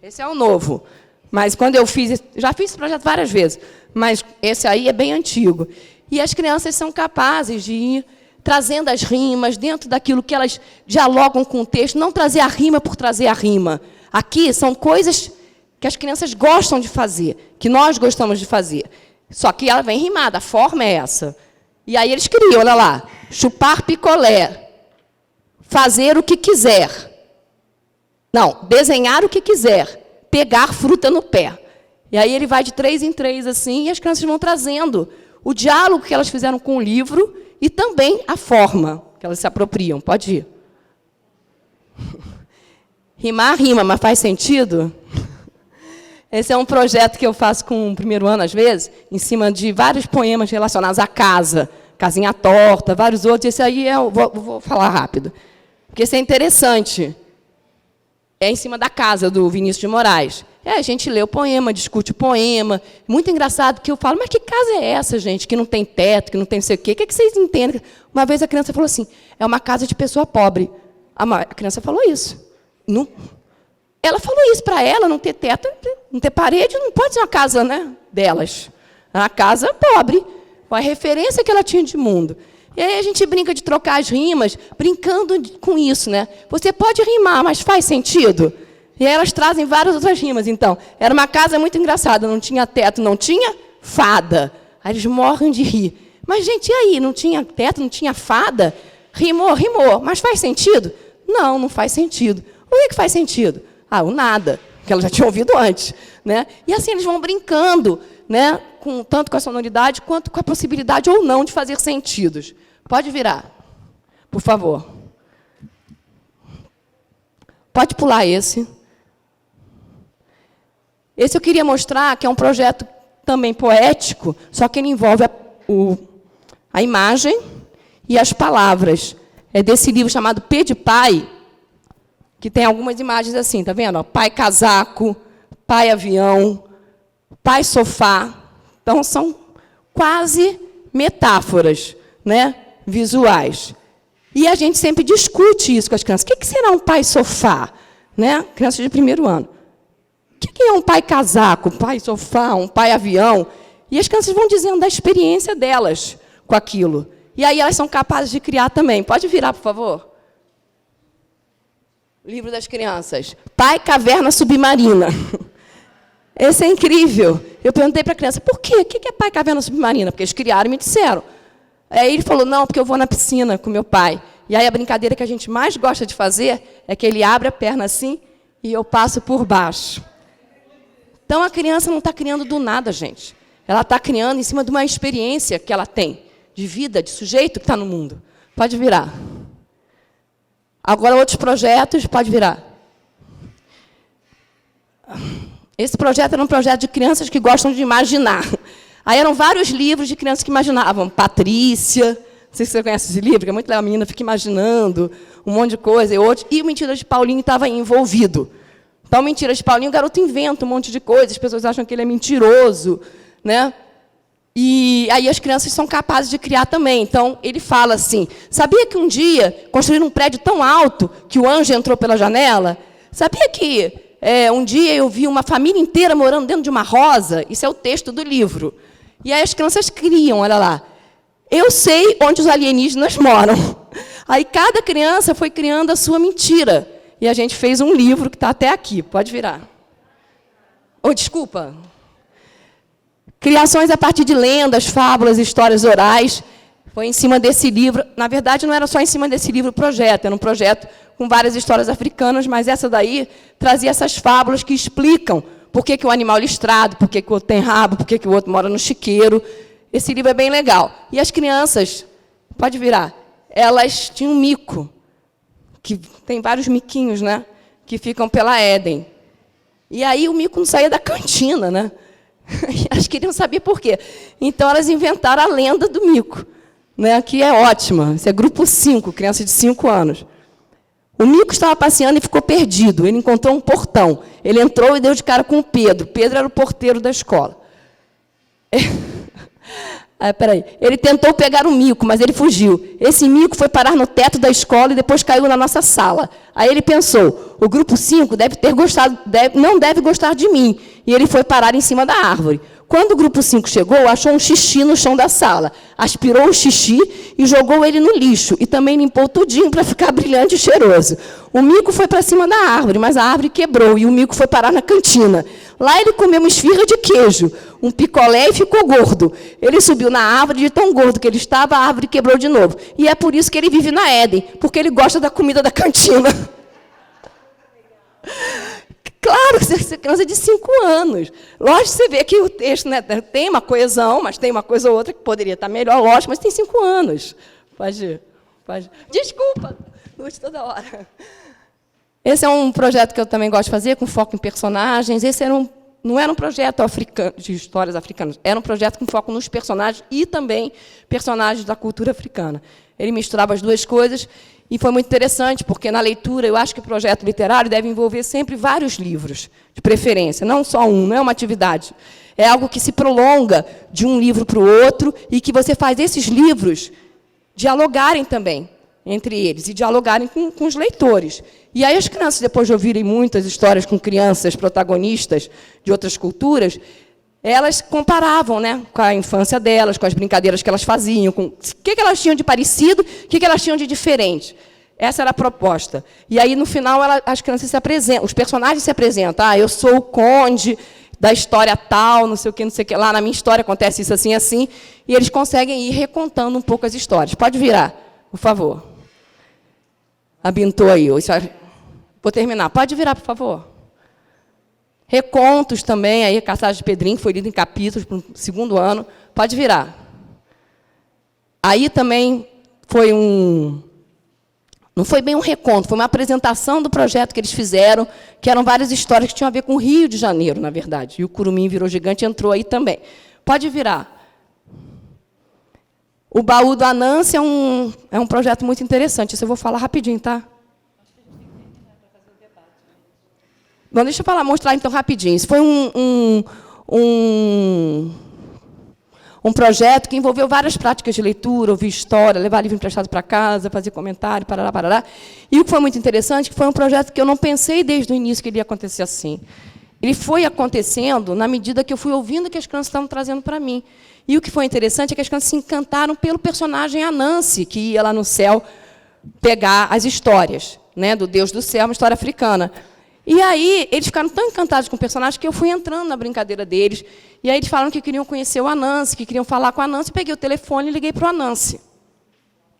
Esse é o novo. Mas quando eu fiz, já fiz esse projeto várias vezes, mas esse aí é bem antigo. E as crianças são capazes de ir trazendo as rimas dentro daquilo que elas dialogam com o texto, não trazer a rima por trazer a rima. Aqui são coisas que as crianças gostam de fazer, que nós gostamos de fazer. Só que ela vem rimada, a forma é essa. E aí eles criam, olha lá, chupar picolé, fazer o que quiser. Não, desenhar o que quiser, pegar fruta no pé. E aí ele vai de 3 em 3, assim, e as crianças vão trazendo o diálogo que elas fizeram com o livro e também a forma que elas se apropriam. Pode ir. Rimar, rima, mas faz sentido? Esse é um projeto que eu faço com o 1º ano, às vezes, em cima de vários poemas relacionados à casa, Casinha Torta, vários outros. Esse aí eu vou falar rápido, porque esse é interessante. É em cima da casa, do Vinícius de Moraes. A gente lê o poema, discute o poema. Muito engraçado que eu falo, mas que casa é essa, gente, que não tem teto, que não tem não sei o quê? O que vocês entendem? Uma vez a criança falou assim, é uma casa de pessoa pobre. A criança falou isso. Não. Ela falou isso para ela, não ter teto, não ter parede, não pode ser uma casa, né, delas. É uma casa pobre, com a referência que ela tinha de mundo. E aí a gente brinca de trocar as rimas, brincando com isso, né? Você pode rimar, mas faz sentido? E aí elas trazem várias outras rimas, então. Era uma casa muito engraçada, não tinha teto, não tinha fada. Aí eles morrem de rir. Mas, gente, e aí? Não tinha teto, não tinha fada? Rimou, mas faz sentido? Não, não faz sentido. O que faz sentido? O nada, que elas já tinham ouvido antes. Né? E assim eles vão brincando, né? Tanto com a sonoridade, quanto com a possibilidade ou não de fazer sentidos. Pode virar, por favor. Pode pular esse. Esse eu queria mostrar que é um projeto também poético, só que ele envolve a imagem e as palavras. É desse livro chamado P de Pai, que tem algumas imagens assim, tá vendo? Pai casaco, pai avião, pai sofá. Então, são quase metáforas, né, visuais. E a gente sempre discute isso com as crianças. O que será um pai sofá? Né? Crianças de primeiro ano. O que é um pai casaco, um pai sofá, um pai avião? E as crianças vão dizendo da experiência delas com aquilo. E aí elas são capazes de criar também. Pode virar, por favor? Livro das crianças. Pai Caverna Submarina. Esse é incrível. Eu perguntei para a criança, por quê? O que é pai caverna submarina? Porque eles criaram e me disseram. Aí ele falou, não, porque eu vou na piscina com meu pai. E aí a brincadeira que a gente mais gosta de fazer é que ele abre a perna assim e eu passo por baixo. Então a criança não está criando do nada, gente. Ela está criando em cima de uma experiência que ela tem, de vida, de sujeito que está no mundo. Pode virar. Agora outros projetos, pode virar. Esse projeto era um projeto de crianças que gostam de imaginar. Aí eram vários livros de crianças que imaginavam. Patrícia, não sei se você conhece esse livro, que é muito legal, a menina fica imaginando um monte de coisa. E o Mentira de Paulinho estava envolvido. Então, Mentira de Paulinho, o garoto inventa um monte de coisa, as pessoas acham que ele é mentiroso, né? E aí as crianças são capazes de criar também. Então, ele fala assim, sabia que um dia construíram um prédio tão alto que o anjo entrou pela janela? Sabia que um dia eu vi uma família inteira morando dentro de uma rosa? Isso é o texto do livro. E aí as crianças criam, olha lá. Eu sei onde os alienígenas moram. Aí cada criança foi criando a sua mentira. E a gente fez um livro que está até aqui. Pode virar. Oh, desculpa. Criações a partir de lendas, fábulas, histórias orais. Foi em cima desse livro. Na verdade, não era só em cima desse livro o projeto. Era um projeto com várias histórias africanas, mas essa daí trazia essas fábulas que explicam por que o animal é listrado, por que o outro tem rabo, por que o outro mora no chiqueiro. Esse livro é bem legal. E as crianças, pode virar, elas tinham um mico, que tem vários miquinhos, né, que ficam pela Éden. E aí o mico não saía da cantina, né? Elas queriam saber por quê. Então, elas inventaram a lenda do mico, né, que é ótima. Isso é grupo 5, criança de 5 anos. O mico estava passeando e ficou perdido. Ele encontrou um portão. Ele entrou e deu de cara com o Pedro. Pedro era o porteiro da escola. Peraí. Ele tentou pegar o mico, mas ele fugiu. Esse mico foi parar no teto da escola e depois caiu na nossa sala. Aí ele pensou, o grupo 5 não deve gostar de mim. E ele foi parar em cima da árvore. Quando o grupo 5 chegou, achou um xixi no chão da sala. Aspirou o xixi e jogou ele no lixo. E também limpou tudinho para ficar brilhante e cheiroso. O mico foi para cima da árvore, mas a árvore quebrou e o mico foi parar na cantina. Lá ele comeu uma esfirra de queijo, um picolé e ficou gordo. Ele subiu na árvore, de tão gordo que ele estava, a árvore quebrou de novo. E é por isso que ele vive na Éden, porque ele gosta da comida da cantina. Claro, você é criança de 5 anos. Lógico que você vê que o texto, né, tem uma coesão, mas tem uma coisa ou outra que poderia estar melhor, lógico, mas tem 5 anos. Pode ir. Desculpa, lute toda hora. Esse é um projeto que eu também gosto de fazer, com foco em personagens. Esse não era um projeto africano, de histórias africanas, era um projeto com foco nos personagens e também personagens da cultura africana. Ele misturava as duas coisas e foi muito interessante, porque na leitura, eu acho que o projeto literário deve envolver sempre vários livros, de preferência, não só um, não é uma atividade. É algo que se prolonga de um livro para o outro e que você faz esses livros dialogarem também entre eles e dialogarem com os leitores. E aí as crianças, depois de ouvirem muitas histórias com crianças protagonistas de outras culturas, elas comparavam, né, com a infância delas, com as brincadeiras que elas faziam, com o que elas tinham de parecido, o que elas tinham de diferente. Essa era a proposta. E aí, no final, as crianças se apresentam, os personagens se apresentam. Eu sou o conde da história tal, não sei o que lá. Na minha história acontece isso assim, assim. E eles conseguem ir recontando um pouco as histórias. Pode virar, por favor. Abintou aí. Vou terminar. Pode virar, por favor. Recontos também, aí, a Caçada de Pedrinho, que foi lido em capítulos para o 2º ano. Pode virar. Aí também foi não foi bem um reconto, foi uma apresentação do projeto que eles fizeram, que eram várias histórias que tinham a ver com o Rio de Janeiro, na verdade. E o Curumim Virou Gigante entrou aí também. Pode virar. O baú do Anansi é um projeto muito interessante. Isso eu vou falar rapidinho, tá? Bom, deixa eu mostrar então rapidinho. Isso foi um projeto que envolveu várias práticas de leitura, ouvir história, levar livro emprestado para casa, fazer comentário, parará, parará. E o que foi muito interessante, que foi um projeto que eu não pensei desde o início que ele ia acontecer assim. Ele foi acontecendo na medida que eu fui ouvindo o que as crianças estavam trazendo para mim. E o que foi interessante é que as crianças se encantaram pelo personagem Anansi, que ia lá no céu pegar as histórias, né, do Deus do céu, uma história africana. E aí, eles ficaram tão encantados com o personagem que eu fui entrando na brincadeira deles. E aí eles falaram que queriam conhecer o Anansi, que queriam falar com o Anansi. Peguei o telefone e liguei para o Anansi.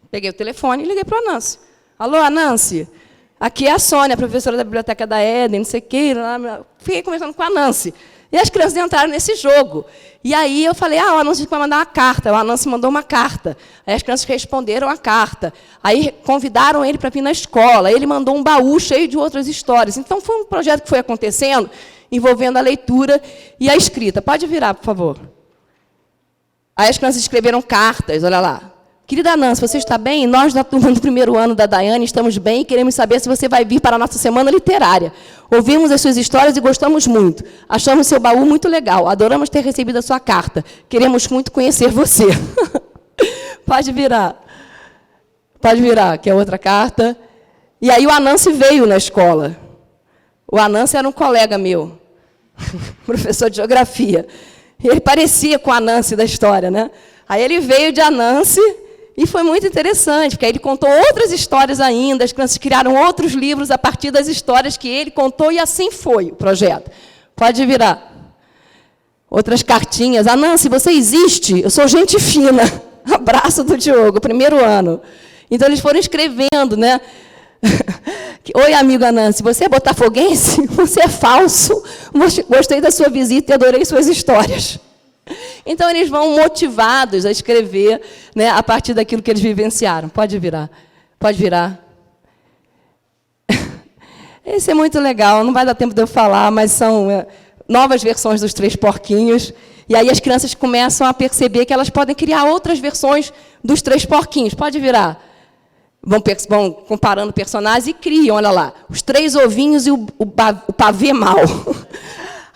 Peguei o telefone e liguei para o Anansi. Alô, Anansi? Aqui é a Sônia, professora da Biblioteca da Éden, não sei o quê. Fiquei conversando com a Anansi. E as crianças entraram nesse jogo. E aí eu falei, o Anansi vai mandar uma carta. O Anansi mandou uma carta. Aí as crianças responderam a carta. Aí convidaram ele para vir na escola. Ele mandou um baú cheio de outras histórias. Então, foi um projeto que foi acontecendo, envolvendo a leitura e a escrita. Pode virar, por favor. Aí as crianças escreveram cartas, olha lá. Querida Nancy, você está bem? Nós, da turma do primeiro ano da Daiane, estamos bem e queremos saber se você vai vir para a nossa semana literária. Ouvimos as suas histórias e gostamos muito. Achamos seu baú muito legal. Adoramos ter recebido a sua carta. Queremos muito conhecer você. Pode virar. Pode virar, que é outra carta. E aí o Anansi veio na escola. O Anansi era um colega meu, professor de geografia. E ele parecia com o Anansi da história, né? Aí ele veio de Anansi. E foi muito interessante, porque aí ele contou outras histórias ainda, as crianças criaram outros livros a partir das histórias que ele contou, e assim foi o projeto. Pode virar. Outras cartinhas. Anansi, você existe? Eu sou gente fina. Abraço do Diogo, primeiro ano. Então, eles foram escrevendo, né? Oi, amigo Anansi, você é botafoguense? Você é falso? Gostei da sua visita e adorei suas histórias. Então, eles vão motivados a escrever, né, a partir daquilo que eles vivenciaram. Pode virar. Pode virar. Esse é muito legal, não vai dar tempo de eu falar, mas são novas versões dos Três Porquinhos. E aí as crianças começam a perceber que elas podem criar outras versões dos Três Porquinhos. Pode virar. Vão comparando personagens e criam, olha lá, os três ovinhos e o pavê mau.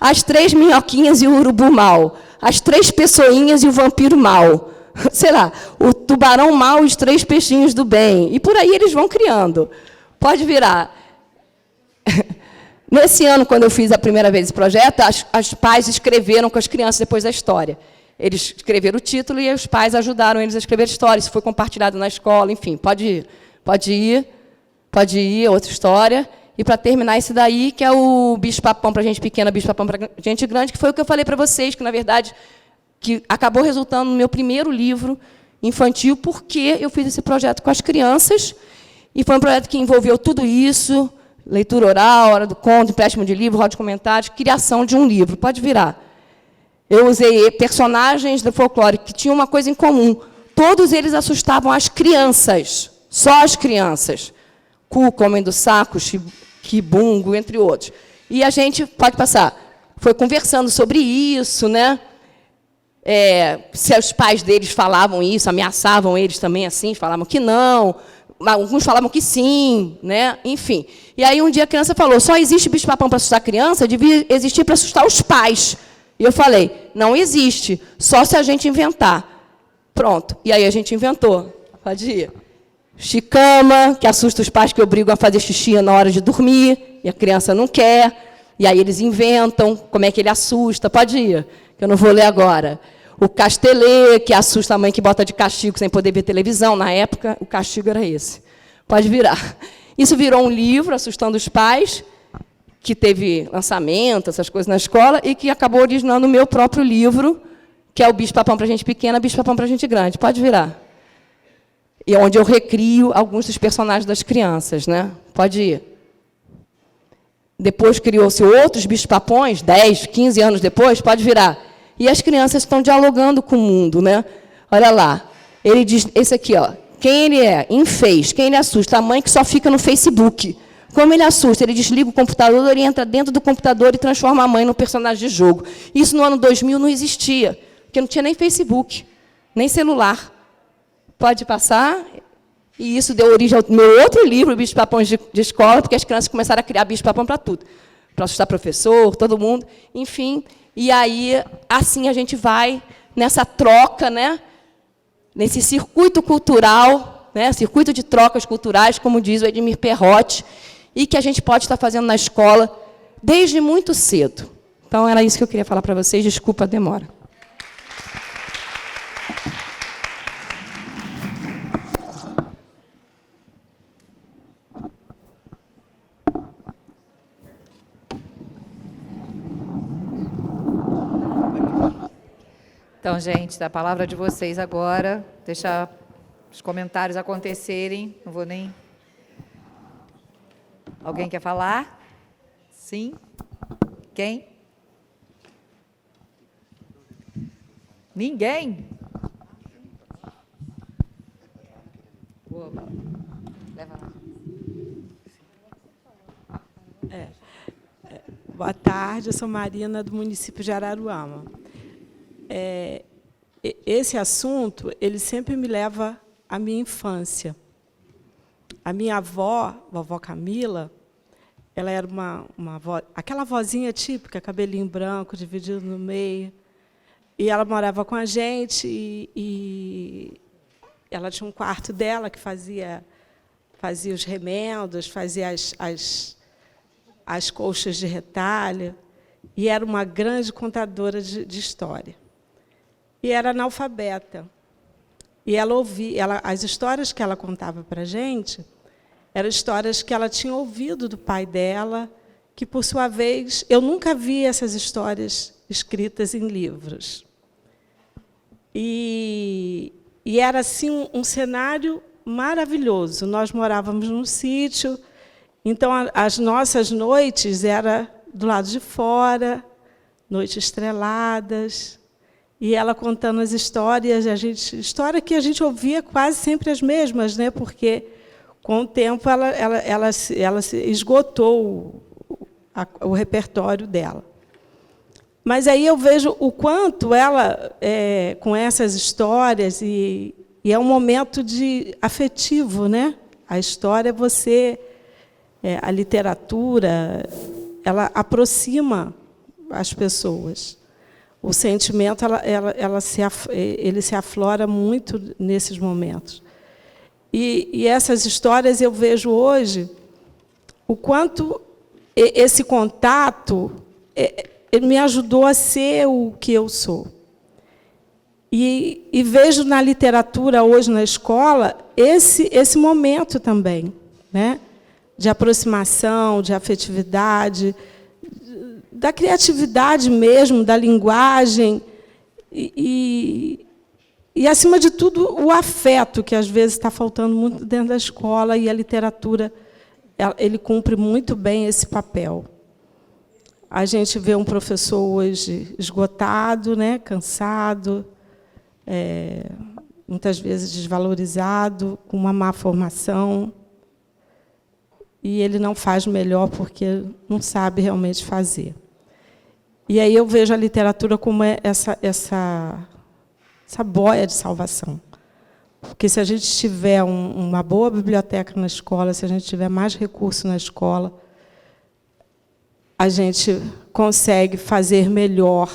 As três minhoquinhas e o urubu mau. As três pessoinhas e o vampiro mau. Sei lá, o tubarão mau e os três peixinhos do bem. E por aí eles vão criando. Pode virar. Nesse ano, quando eu fiz a primeira vez esse projeto, os pais escreveram com as crianças depois da história. Eles escreveram o título e os pais ajudaram eles a escrever a história. Isso foi compartilhado na escola, enfim. Pode ir. Pode ir. Pode ir, outra história. E, para terminar, esse daí, que é o bicho-papão para gente pequena, bicho-papão para gente grande, que foi o que eu falei para vocês, que, na verdade, que acabou resultando no meu primeiro livro infantil, porque eu fiz esse projeto com as crianças, e foi um projeto que envolveu tudo isso, leitura oral, hora do conto, empréstimo de livro, roda de comentários, criação de um livro. Pode virar. Eu usei personagens do folclore que tinham uma coisa em comum. Todos eles assustavam as crianças, só as crianças. Cuca, Homem do Saco, Kibungo, entre outros. E a gente, pode passar, foi conversando sobre isso, né? Se os pais deles falavam isso, ameaçavam eles também assim, falavam que não, alguns falavam que sim, né? Enfim. E aí um dia a criança falou, só existe bicho-papão para assustar a criança, devia existir para assustar os pais. E eu falei, não existe, só se a gente inventar. Pronto. E aí a gente inventou. Pode ir. Chicama, que assusta os pais que obrigam a fazer xixi na hora de dormir, e a criança não quer, e aí eles inventam como é que ele assusta. Pode ir, que eu não vou ler agora. O Castelê, que assusta a mãe que bota de castigo sem poder ver televisão. Na época, o castigo era esse. Pode virar. Isso virou um livro, Assustando os Pais, que teve lançamento, essas coisas na escola, e que acabou originando o meu próprio livro, que é o Bicho-Papão para gente pequena, Bicho-Papão para gente grande. Pode virar. E onde eu recrio alguns dos personagens das crianças, né? Pode ir. Depois criou-se outros bichos-papões, 10, 15 anos depois, pode virar. E as crianças estão dialogando com o mundo, né? Olha lá. Ele diz, esse aqui, ó, quem ele é? Infez. Quem ele assusta? A mãe que só fica no Facebook. Como ele assusta? Ele desliga o computador e entra dentro do computador e transforma a mãe num personagem de jogo. Isso no ano 2000 não existia, porque não tinha nem Facebook, nem celular. Pode passar. E isso deu origem ao meu outro livro, Bicho-Papões de Escola, porque as crianças começaram a criar bicho-papão para tudo. Para assustar professor, todo mundo, enfim. E aí, assim, a gente vai nessa troca, né? Nesse circuito cultural, né? Circuito de trocas culturais, como diz o Edmir Perrotti, e que a gente pode estar fazendo na escola desde muito cedo. Então, era isso que eu queria falar para vocês. Desculpa a demora. Então, gente, da palavra de vocês agora, deixar os comentários acontecerem, não vou nem... Alguém quer falar? Sim? Quem? Ninguém? Leva lá. Boa tarde, eu sou Marina, do município de Araruama. Esse assunto, ele sempre me leva à minha infância. A minha avó, vovó Camila, ela era uma avó, aquela vozinha típica, cabelinho branco, dividido no meio. E ela morava com a gente e ela tinha um quarto dela que fazia os remendos, fazia as colchas de retalho, e era uma grande contadora de história. E era analfabeta. E ela ouvia, as histórias que ela contava para a gente eram histórias que ela tinha ouvido do pai dela, que, por sua vez, eu nunca vi essas histórias escritas em livros. E era assim um cenário maravilhoso. Nós morávamos num sítio, então as nossas noites eram do lado de fora, noites estreladas, e ela contando as histórias, história que a gente ouvia quase sempre as mesmas, né? Porque com o tempo ela se esgotou o repertório dela. Mas aí eu vejo o quanto ela, com essas histórias, e é um momento afetivo, né? A história, a literatura, ela aproxima as pessoas. O sentimento ele se aflora muito nesses momentos. E essas histórias eu vejo hoje o quanto esse contato ele me ajudou a ser o que eu sou. E vejo na literatura hoje na escola esse momento também, né? De aproximação, de afetividade, da criatividade mesmo, da linguagem e, acima de tudo, o afeto, que às vezes está faltando muito dentro da escola, e a literatura ele cumpre muito bem esse papel. A gente vê um professor hoje esgotado, né, cansado, muitas vezes desvalorizado, com uma má formação, e ele não faz melhor porque não sabe realmente fazer. E aí eu vejo a literatura como essa boia de salvação. Porque se a gente tiver uma boa biblioteca na escola, se a gente tiver mais recursos na escola, a gente consegue fazer melhor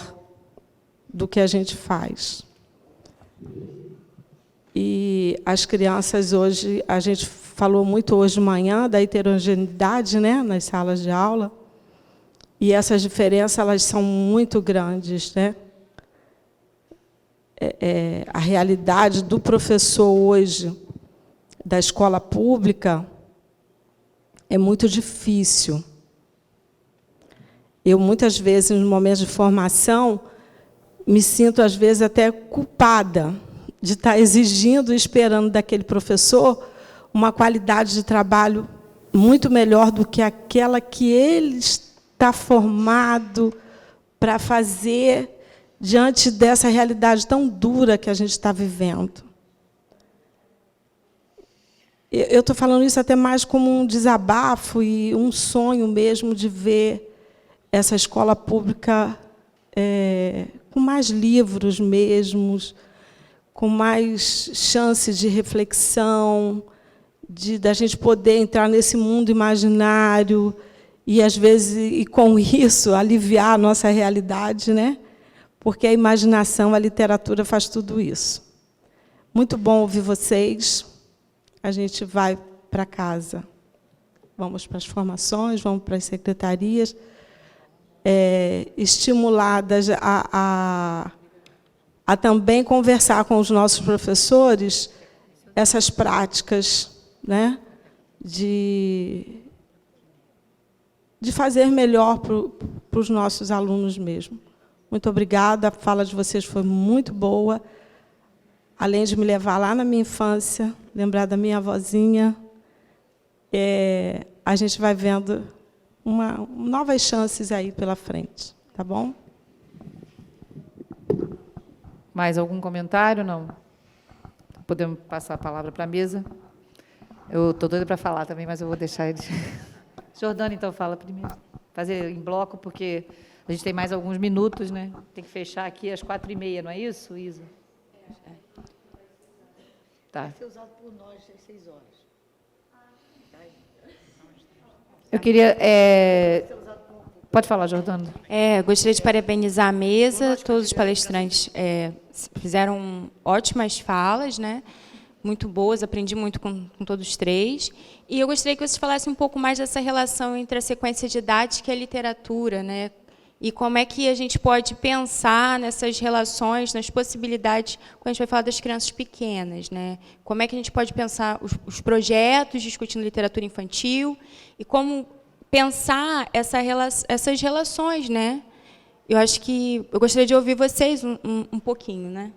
do que a gente faz. E as crianças hoje, a gente falou muito hoje de manhã da heterogeneidade, né, nas salas de aula, e essas diferenças elas são muito grandes, né? A realidade do professor hoje da escola pública é muito difícil. Eu, muitas vezes, nos momentos de formação, me sinto, às vezes, até culpada de estar exigindo e esperando daquele professor uma qualidade de trabalho muito melhor do que aquela que ele está formado para fazer diante dessa realidade tão dura que a gente está vivendo. Eu estou falando isso até mais como um desabafo e um sonho mesmo de ver essa escola pública com mais livros mesmos, com mais chance de reflexão, da gente poder entrar nesse mundo imaginário e, às vezes, e com isso, aliviar a nossa realidade, né? Porque a imaginação, a literatura faz tudo isso. Muito bom ouvir vocês. A gente vai para casa. Vamos para as formações, vamos para as secretarias, estimuladas a também conversar com os nossos professores essas práticas, né, de fazer melhor para os nossos alunos mesmo. Muito obrigada, a fala de vocês foi muito boa, além de me levar lá na minha infância, lembrar da minha avózinha. A gente vai vendo novas chances aí pela frente, tá bom? Mais algum comentário? Não? Podemos passar a palavra para a mesa? Eu estou doida para falar também, mas eu vou deixar ele. Jordana, então, fala primeiro. Fazer em bloco, porque a gente tem mais alguns minutos, né? Tem que fechar aqui às 4h30, não é isso, Isa? Tá. Vai ser usado por nós às 6 horas. Eu queria... Pode falar, Jordana. Gostaria de parabenizar a mesa, todos os palestrantes fizeram ótimas falas, né? Muito boas, aprendi muito com todos os três. E eu gostaria que vocês falassem um pouco mais dessa relação entre a sequência didática e a literatura, né? E como é que a gente pode pensar nessas relações, nas possibilidades, quando a gente vai falar das crianças pequenas, né? Como é que a gente pode pensar os projetos discutindo literatura infantil e como pensar essas relações, né? Eu acho que eu gostaria de ouvir vocês um pouquinho, né?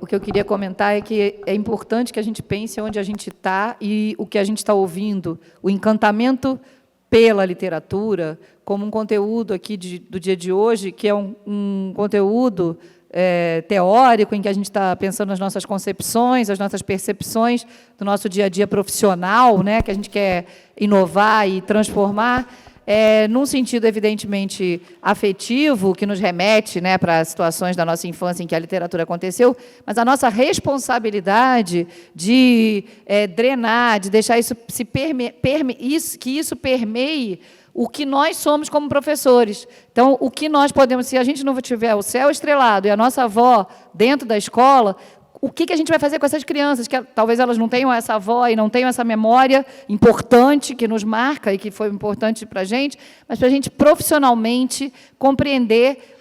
O que eu queria comentar é que é importante que a gente pense onde a gente está e o que a gente está ouvindo, o encantamento pela literatura, como um conteúdo aqui do dia de hoje, que é um conteúdo teórico, em que a gente está pensando nas nossas concepções, as nossas percepções do nosso dia a dia profissional, né, que a gente quer inovar e transformar, num sentido, evidentemente, afetivo, que nos remete, né, para situações da nossa infância em que a literatura aconteceu, mas a nossa responsabilidade de drenar, de deixar isso que isso permeie o que nós somos como professores. Então, o que nós podemos, se a gente não tiver o céu estrelado e a nossa avó dentro da escola, o que a gente vai fazer com essas crianças, que talvez elas não tenham essa avó e não tenham essa memória importante que nos marca e que foi importante para a gente, mas para a gente profissionalmente compreender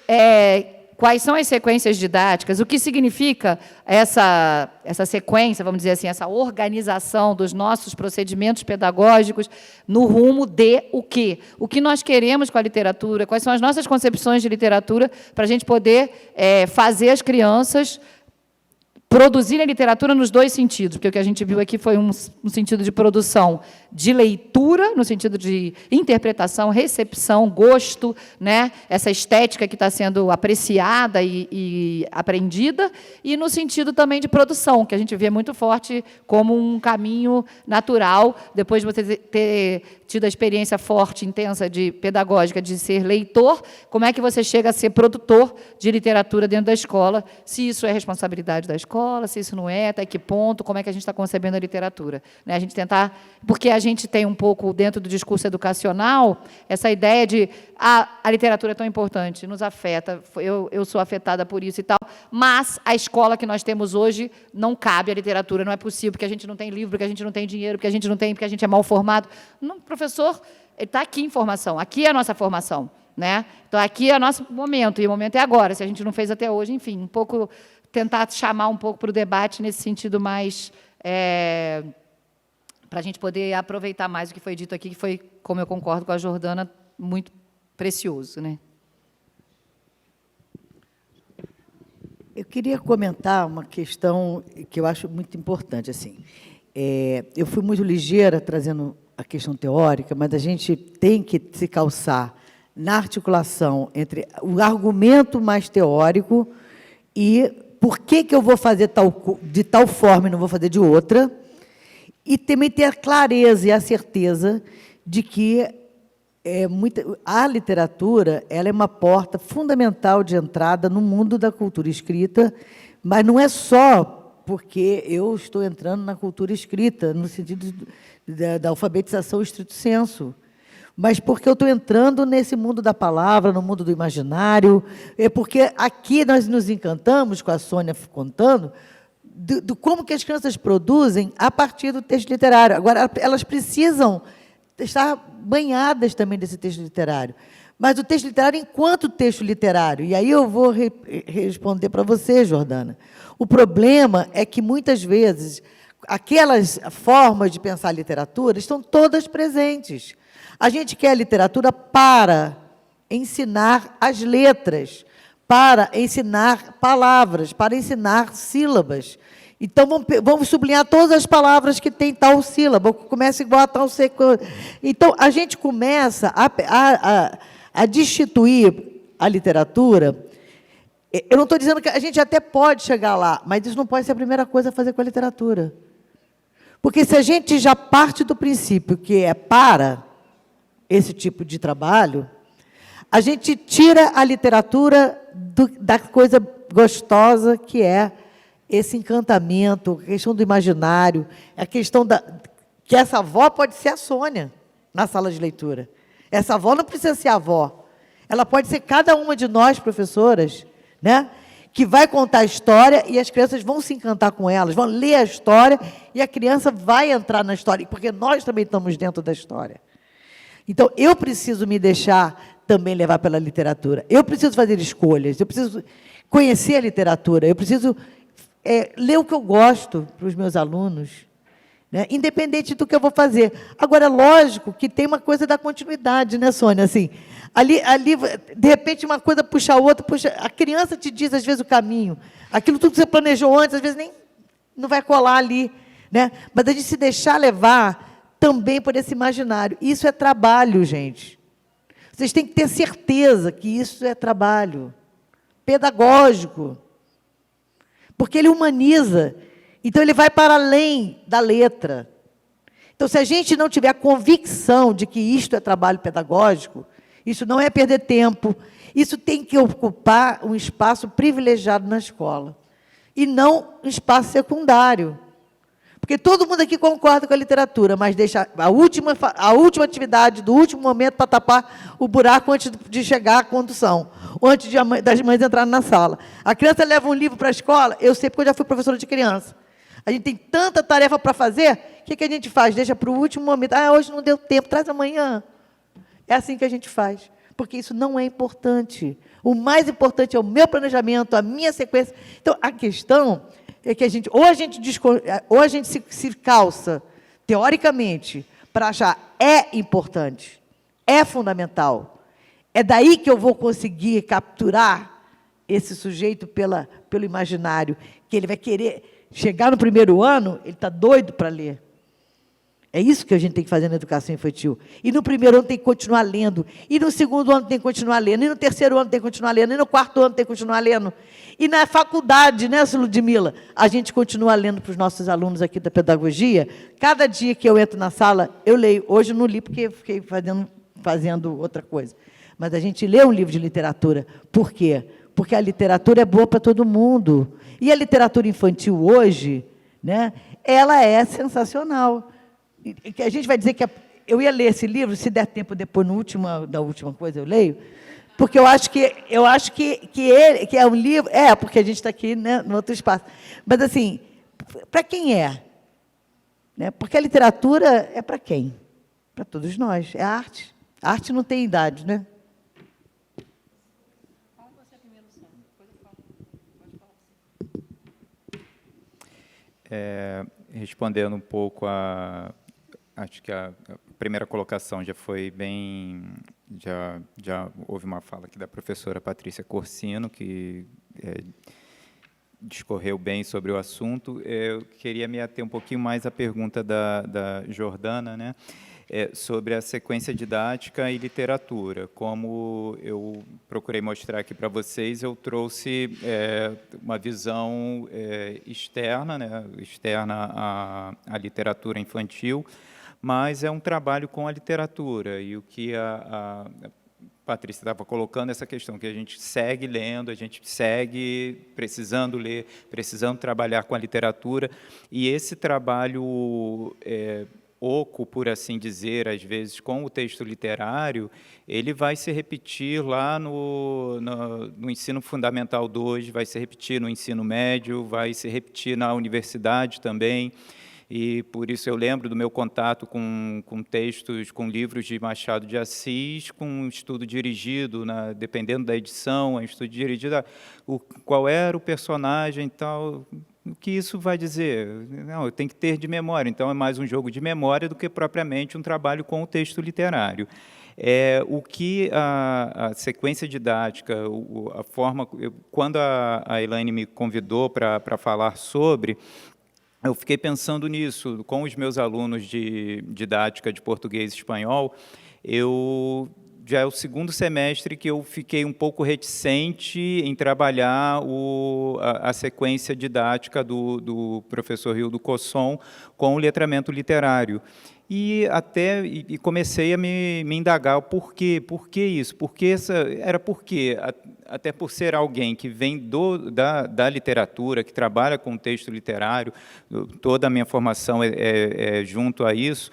quais são as sequências didáticas, o que significa essa sequência, vamos dizer assim, essa organização dos nossos procedimentos pedagógicos no rumo de o quê? O que nós queremos com a literatura, quais são as nossas concepções de literatura, para a gente poder fazer as crianças produzir a literatura nos dois sentidos, porque o que a gente viu aqui foi um sentido de produção de leitura, no sentido de interpretação, recepção, gosto, né? Essa estética que está sendo apreciada e aprendida, e no sentido também de produção, que a gente vê muito forte como um caminho natural, depois de você ter tido a experiência forte, intensa, pedagógica, de ser leitor, como é que você chega a ser produtor de literatura dentro da escola, se isso é responsabilidade da escola, se isso não é, até que ponto, como é que a gente está concebendo a literatura. Né? A gente tentar... Porque a gente tem um pouco, dentro do discurso educacional, essa ideia de a literatura é tão importante, nos afeta, eu sou afetada por isso e tal, mas a escola que nós temos hoje não cabe a literatura, não é possível, porque a gente não tem livro, porque a gente não tem dinheiro, porque a gente não tem, porque a gente é mal formado. Não, o professor está aqui em formação, aqui é a nossa formação. Né? Então, aqui é o nosso momento, e o momento é agora, se a gente não fez até hoje, enfim, um pouco... tentar chamar um pouco para o debate nesse sentido mais... para a gente poder aproveitar mais o que foi dito aqui, que foi, como eu concordo com a Jordana, muito precioso. Né? Eu queria comentar uma questão que eu acho muito importante. Assim. Eu fui muito ligeira trazendo a questão teórica, mas a gente tem que se calçar na articulação entre o argumento mais teórico e por que eu vou fazer de tal forma e não vou fazer de outra, e também ter a clareza e a certeza de que a literatura, ela é uma porta fundamental de entrada no mundo da cultura escrita, mas não é só porque eu estou entrando na cultura escrita, no sentido da alfabetização estrito sensu, mas porque eu estou entrando nesse mundo da palavra, no mundo do imaginário, porque aqui nós nos encantamos, com a Sônia contando, do como que as crianças produzem a partir do texto literário. Agora, elas precisam estar banhadas também desse texto literário. Mas o texto literário enquanto texto literário. E aí eu vou responder para você, Jordana. O problema é que, muitas vezes, aquelas formas de pensar a literatura estão todas presentes. A gente quer a literatura para ensinar as letras, para ensinar palavras, para ensinar sílabas. Então, vamos sublinhar todas as palavras que têm tal sílaba, começa igual a tal sequência. Então, a gente começa a destituir a literatura. Eu não estou dizendo que a gente até pode chegar lá, mas isso não pode ser a primeira coisa a fazer com a literatura. Porque se a gente já parte do princípio que é para esse tipo de trabalho, a gente tira a literatura da coisa gostosa que é esse encantamento, a questão do imaginário, a questão que essa avó pode ser a Sônia na sala de leitura. Essa avó não precisa ser a avó. Ela pode ser cada uma de nós, professoras, né, que vai contar a história e as crianças vão se encantar com elas, vão ler a história e a criança vai entrar na história, porque nós também estamos dentro da história. Então, eu preciso me deixar também levar pela literatura. Eu preciso fazer escolhas, eu preciso conhecer a literatura, eu preciso ler o que eu gosto para os meus alunos, né, independente do que eu vou fazer. Agora, é lógico que tem uma coisa da continuidade, né, Sônia? Assim, ali, de repente, uma coisa puxa a outra, a criança te diz, às vezes, o caminho. Aquilo tudo que você planejou antes, às vezes, nem não vai colar ali, né? Mas a gente se deixar levar também por esse imaginário. Isso é trabalho, gente. Vocês têm que ter certeza que isso é trabalho pedagógico, porque ele humaniza. Então, ele vai para além da letra. Então, se a gente não tiver a convicção de que isto é trabalho pedagógico, isso não é perder tempo, isso tem que ocupar um espaço privilegiado na escola, e não um espaço secundário. Porque todo mundo aqui concorda com a literatura, mas deixa a última atividade do último momento para tapar o buraco antes de chegar à condução, ou antes das mães entrarem na sala. A criança leva um livro para a escola, eu sei porque eu já fui professora de criança. A gente tem tanta tarefa para fazer, o que a gente faz? Deixa para o último momento. Ah, hoje não deu tempo, traz amanhã. É assim que a gente faz, porque isso não é importante. O mais importante é o meu planejamento, a minha sequência. Então, a questão é que ou a gente se calça, teoricamente, para achar é importante, é fundamental. É daí que eu vou conseguir capturar esse sujeito pelo imaginário, que ele vai querer chegar no primeiro ano, ele está doido para ler. É isso que a gente tem que fazer na educação infantil. E no primeiro ano tem que continuar lendo. E no segundo ano tem que continuar lendo. E no terceiro ano tem que continuar lendo. E no quarto ano tem que continuar lendo. E na faculdade, né, Ludmila? A gente continua lendo para os nossos alunos aqui da pedagogia. Cada dia que eu entro na sala, eu leio. Hoje eu não li porque fiquei fazendo outra coisa. Mas a gente lê um livro de literatura. Por quê? Porque a literatura é boa para todo mundo. E a literatura infantil hoje, né, ela é sensacional. Que a gente vai dizer que eu ia ler esse livro, se der tempo depois, da última coisa eu leio, porque eu acho que ele que é um livro, porque a gente está aqui, né, no outro espaço. Mas, assim, para quem é? Né? Porque a literatura é para quem? Para todos nós, é arte. A arte não tem idade, né? Respondendo um pouco acho que a primeira colocação já foi bem... Já houve uma fala aqui da professora Patrícia Corsino, que discorreu bem sobre o assunto. Eu queria me ater um pouquinho mais à pergunta da Jordana, né, sobre a sequência didática e literatura. Como eu procurei mostrar aqui para vocês, eu trouxe uma visão externa, né, externa à literatura infantil, mas é um trabalho com a literatura, e o que a Patrícia estava colocando, essa questão que a gente segue lendo, a gente segue precisando ler, precisando trabalhar com a literatura, e esse trabalho oco, por assim dizer, às vezes, com o texto literário, ele vai se repetir lá no ensino fundamental 2, vai se repetir no ensino médio, vai se repetir na universidade também, e por isso eu lembro do meu contato com textos, com livros de Machado de Assis, com um estudo dirigido, dependendo da edição, um estudo dirigido, qual era o personagem e tal, o que isso vai dizer? Não, eu tenho que ter de memória, então é mais um jogo de memória do que propriamente um trabalho com o texto literário. O que a sequência didática, a forma... Quando a Elaine me convidou para falar sobre... Eu fiquei pensando nisso, com os meus alunos de didática de português e espanhol, já é o segundo semestre que eu fiquei um pouco reticente em trabalhar a sequência didática do professor Rildo Cosson com o letramento literário. E comecei a me indagar o porquê. Por que isso? Até por ser alguém que vem da literatura, que trabalha com texto literário, toda a minha formação é junto a isso,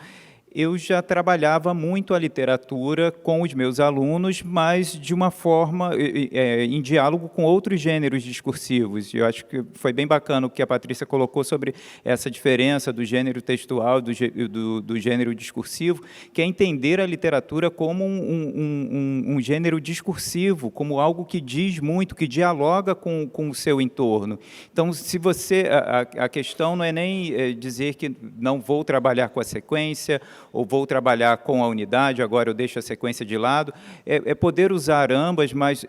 eu já trabalhava muito a literatura com os meus alunos, mas de uma forma, em diálogo com outros gêneros discursivos. Eu acho que foi bem bacana o que a Patrícia colocou sobre essa diferença do gênero textual do gênero discursivo, que é entender a literatura como um gênero discursivo, como algo que diz muito, que dialoga com o seu entorno. Então, se você... A questão não é nem dizer que não vou trabalhar com a sequência, ou vou trabalhar com a unidade, agora eu deixo a sequência de lado, é poder usar ambas, mas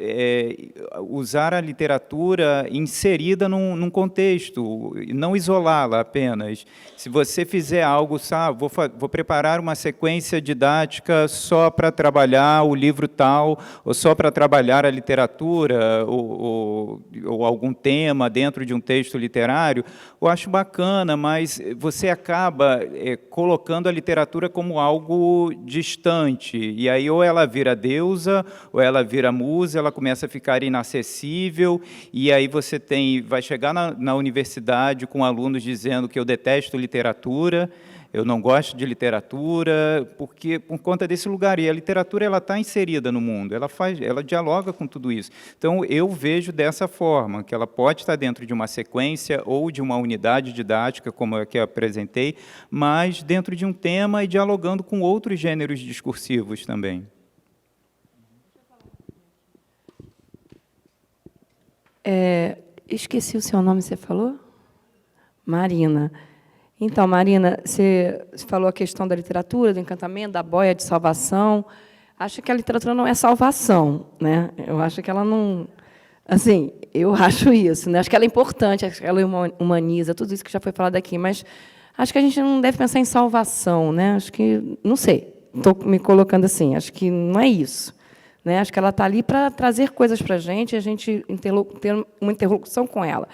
usar a literatura inserida num contexto, não isolá-la apenas. Se você fizer algo, sabe, vou preparar uma sequência didática só para trabalhar o livro tal, ou só para trabalhar a literatura, ou algum tema dentro de um texto literário, eu acho bacana, mas você acaba colocando a literatura como algo distante, e aí ou ela vira deusa, ou ela vira musa, ela começa a ficar inacessível, e aí você vai chegar na universidade com alunos dizendo que eu detesto literatura, eu não gosto de literatura, porque por conta desse lugar, e a literatura ela está inserida no mundo, ela dialoga com tudo isso. Então, eu vejo dessa forma, que ela pode estar dentro de uma sequência ou de uma unidade didática, como a que eu apresentei, mas dentro de um tema e dialogando com outros gêneros discursivos também. Esqueci o seu nome, você falou? Marina. Então, Marina, você falou a questão da literatura, do encantamento, da boia de salvação. Acho que a literatura não é salvação, né? Eu acho que ela não... Assim, eu acho isso, né? Acho que ela é importante, acho que ela humaniza, tudo isso que já foi falado aqui, mas acho que a gente não deve pensar em salvação, né? Acho que... Não sei, estou me colocando assim, acho que não é isso. Né? Acho que ela está ali para trazer coisas para a gente ter uma interlocução com ela,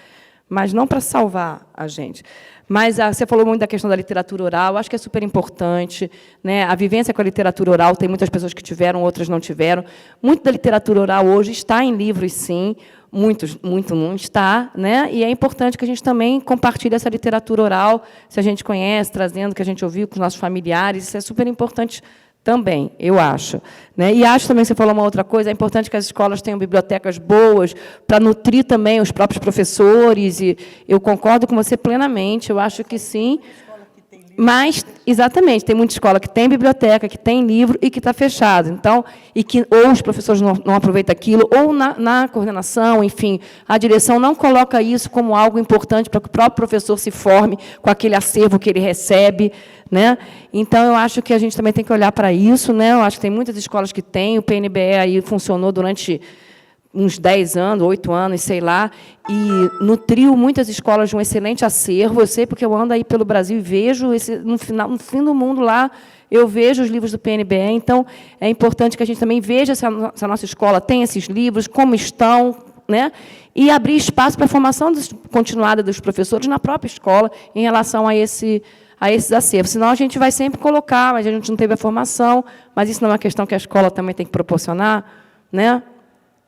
mas não para salvar a gente. Mas você falou muito da questão da literatura oral, acho que é super importante, né? A vivência com a literatura oral, tem muitas pessoas que tiveram, outras não tiveram. Muito da literatura oral hoje está em livros, sim, muito não está, né? E é importante que a gente também compartilhe essa literatura oral, se a gente conhece, trazendo, que a gente ouviu com os nossos familiares, isso é super importante também, eu acho. Né? E acho também, você falou uma outra coisa, é importante que as escolas tenham bibliotecas boas, para nutrir também os próprios professores, e eu concordo com você plenamente, eu acho que sim, mas, exatamente, tem muita escola que tem biblioteca, que tem livro e que está fechado, então, ou os professores não aproveitam aquilo, ou na coordenação, enfim, a direção não coloca isso como algo importante para que o próprio professor se forme com aquele acervo que ele recebe, né? Então, eu acho que a gente também tem que olhar para isso, né? Eu acho que tem muitas escolas que têm, o PNBE aí funcionou durante uns 10 anos, 8 anos, sei lá, e nutriu muitas escolas de um excelente acervo. Eu sei porque eu ando aí pelo Brasil e vejo, no fim do mundo lá, eu vejo os livros do PNBE, então é importante que a gente também veja se a nossa escola tem esses livros, como estão, né? E abrir espaço para a formação continuada dos professores na própria escola em relação a a esses acervos. Senão, a gente vai sempre colocar, mas a gente não teve a formação, mas isso não é uma questão que a escola também tem que proporcionar, né?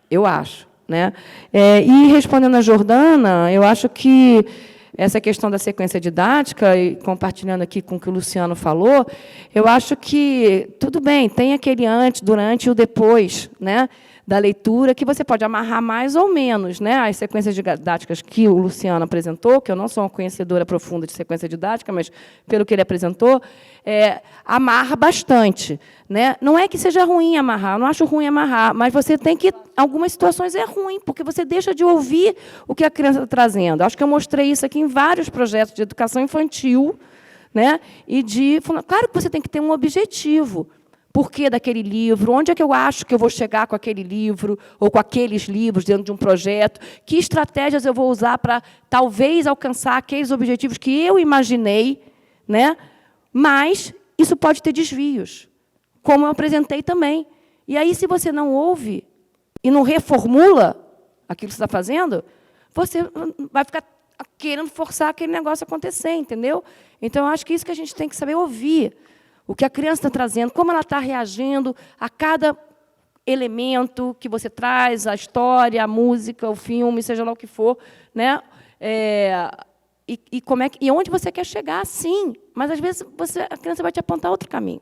Eu acho. Né? E, respondendo a Jordana, eu acho que essa questão da sequência didática, e compartilhando aqui com o que o Luciano falou, eu acho que, tudo bem, tem aquele antes, durante e o depois, né, da leitura, que você pode amarrar mais ou menos, né, as sequências didáticas que o Luciano apresentou, que eu não sou uma conhecedora profunda de sequência didática, mas, pelo que ele apresentou, amarra bastante. Né? Não é que seja ruim amarrar, eu não acho ruim amarrar, mas você tem que... Algumas situações é ruim, porque você deixa de ouvir o que a criança está trazendo. Acho que eu mostrei isso aqui em vários projetos de educação infantil, né? Claro que você tem que ter um objetivo. Por que daquele livro? Onde é que eu acho que eu vou chegar com aquele livro, ou com aqueles livros dentro de um projeto? Que estratégias eu vou usar para, talvez, alcançar aqueles objetivos que eu imaginei, né? Mas isso pode ter desvios, como eu apresentei também. E aí, se você não ouve e não reformula aquilo que você está fazendo, você vai ficar querendo forçar aquele negócio a acontecer, entendeu? Então, eu acho que isso que a gente tem que saber ouvir. O que a criança está trazendo, como ela está reagindo a cada elemento que você traz, a história, a música, o filme, seja lá o que for, né? E onde você quer chegar, sim. Mas, às vezes, a criança vai te apontar outro caminho.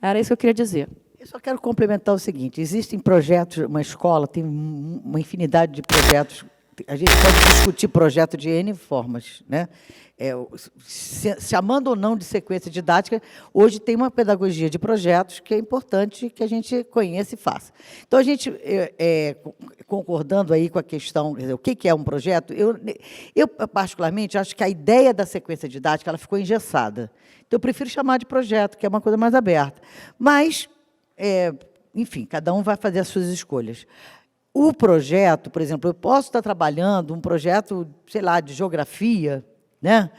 Era isso que eu queria dizer. Eu só quero complementar o seguinte, existem projetos, uma escola tem uma infinidade de projetos, a gente pode discutir projeto de N formas, né? Chamando ou não de sequência didática, hoje tem uma pedagogia de projetos que é importante que a gente conheça e faça. Então, a gente, concordando aí com a questão, quer dizer, o que é um projeto, eu, particularmente, acho que a ideia da sequência didática ela ficou engessada. Então, eu prefiro chamar de projeto, que é uma coisa mais aberta. Mas, enfim, cada um vai fazer as suas escolhas. O projeto, por exemplo, eu posso estar trabalhando um projeto, sei lá, de geografia, né?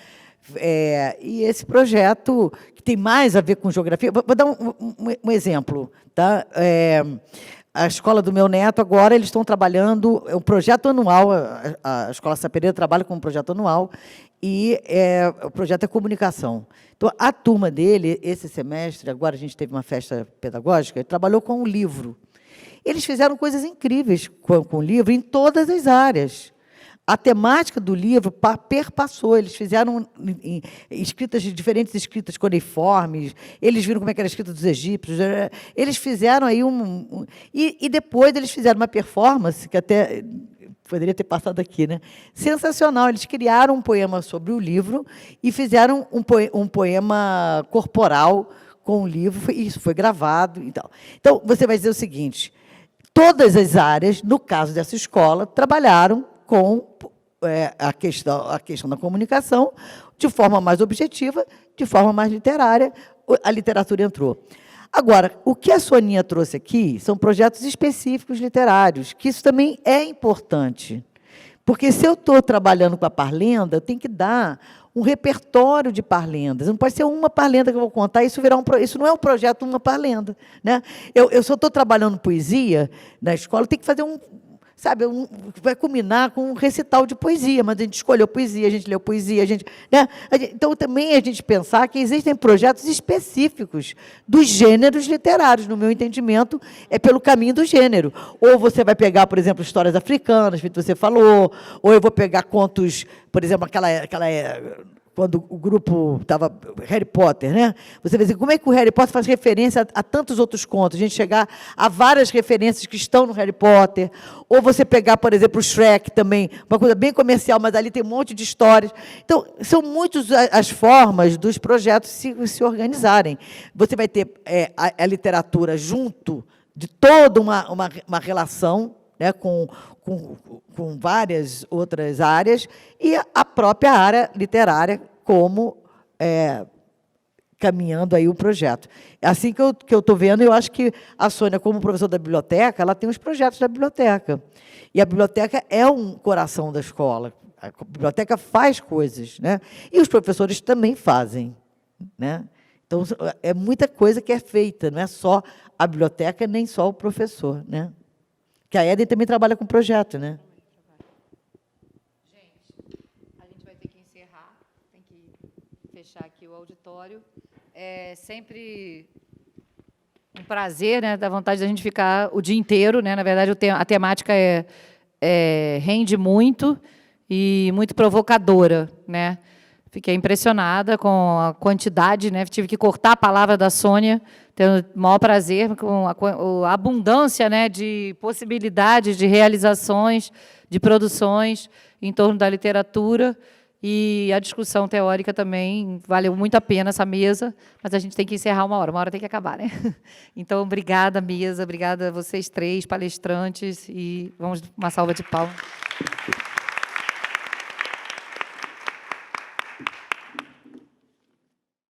E esse projeto, que tem mais a ver com geografia... Vou dar um exemplo. Tá? A escola do meu neto, agora, eles estão trabalhando um projeto anual, a Escola Sapirê trabalha com um projeto anual, e o projeto é comunicação. Então, a turma dele, esse semestre, agora a gente teve uma festa pedagógica, ele trabalhou com um livro. Eles fizeram coisas incríveis com o livro em todas as áreas. A temática do livro perpassou, eles fizeram diferentes escritas cuneiformes, eles viram como é que era a escrita dos egípcios, eles fizeram aí e depois eles fizeram uma performance, que até poderia ter passado aqui, né? Sensacional, eles criaram um poema sobre o livro e fizeram um poema corporal com o livro, isso foi gravado e tal. Então, você vai dizer o seguinte, todas as áreas, no caso dessa escola, trabalharam com a questão da comunicação de forma mais objetiva, de forma mais literária, a literatura entrou. Agora, o que a Soninha trouxe aqui são projetos específicos literários, que isso também é importante. Porque, se eu estou trabalhando com a parlenda, eu tenho que dar um repertório de parlendas. Não pode ser uma parlenda que eu vou contar, isso não é um projeto uma parlenda. Né? Eu só estou trabalhando poesia na escola, tem que fazer vai culminar com um recital de poesia, mas a gente escolheu poesia, a gente leu poesia, né? Então, também a gente pensar que existem projetos específicos dos gêneros literários, no meu entendimento, é pelo caminho do gênero. Ou você vai pegar, por exemplo, histórias africanas, que você falou, ou eu vou pegar contos, por exemplo, quando o grupo estava Harry Potter, né? Você vê assim, como é que o Harry Potter faz referência a tantos outros contos? A gente chegar a várias referências que estão no Harry Potter. Ou você pegar, por exemplo, o Shrek também, uma coisa bem comercial, mas ali tem um monte de histórias. Então, são muitas as formas dos projetos se organizarem. Você vai ter a literatura junto de toda uma relação, né, com várias outras áreas, e a própria área literária como caminhando aí o projeto. Assim que eu estou vendo, eu acho que a Sônia, como professora da biblioteca, ela tem os projetos da biblioteca. E a biblioteca é um coração da escola. A biblioteca faz coisas, né? E os professores também fazem. Né? Então, é muita coisa que é feita, não é só a biblioteca, nem só o professor. Né? Que a Eden também trabalha com projeto, né? Gente, a gente vai ter que encerrar. Tem que fechar aqui o auditório. É sempre um prazer, né? Dá vontade da gente ficar o dia inteiro, né? Na verdade, a temática rende muito e muito provocadora, né? Fiquei impressionada com a quantidade, né? Tive que cortar a palavra da Sônia, tendo o maior prazer com a abundância, né, de possibilidades, de realizações, de produções em torno da literatura. E a discussão teórica também valeu muito a pena essa mesa, mas a gente tem que encerrar uma hora tem que acabar, né? Então, obrigada, mesa, obrigada a vocês três, palestrantes, e vamos uma salva de palmas.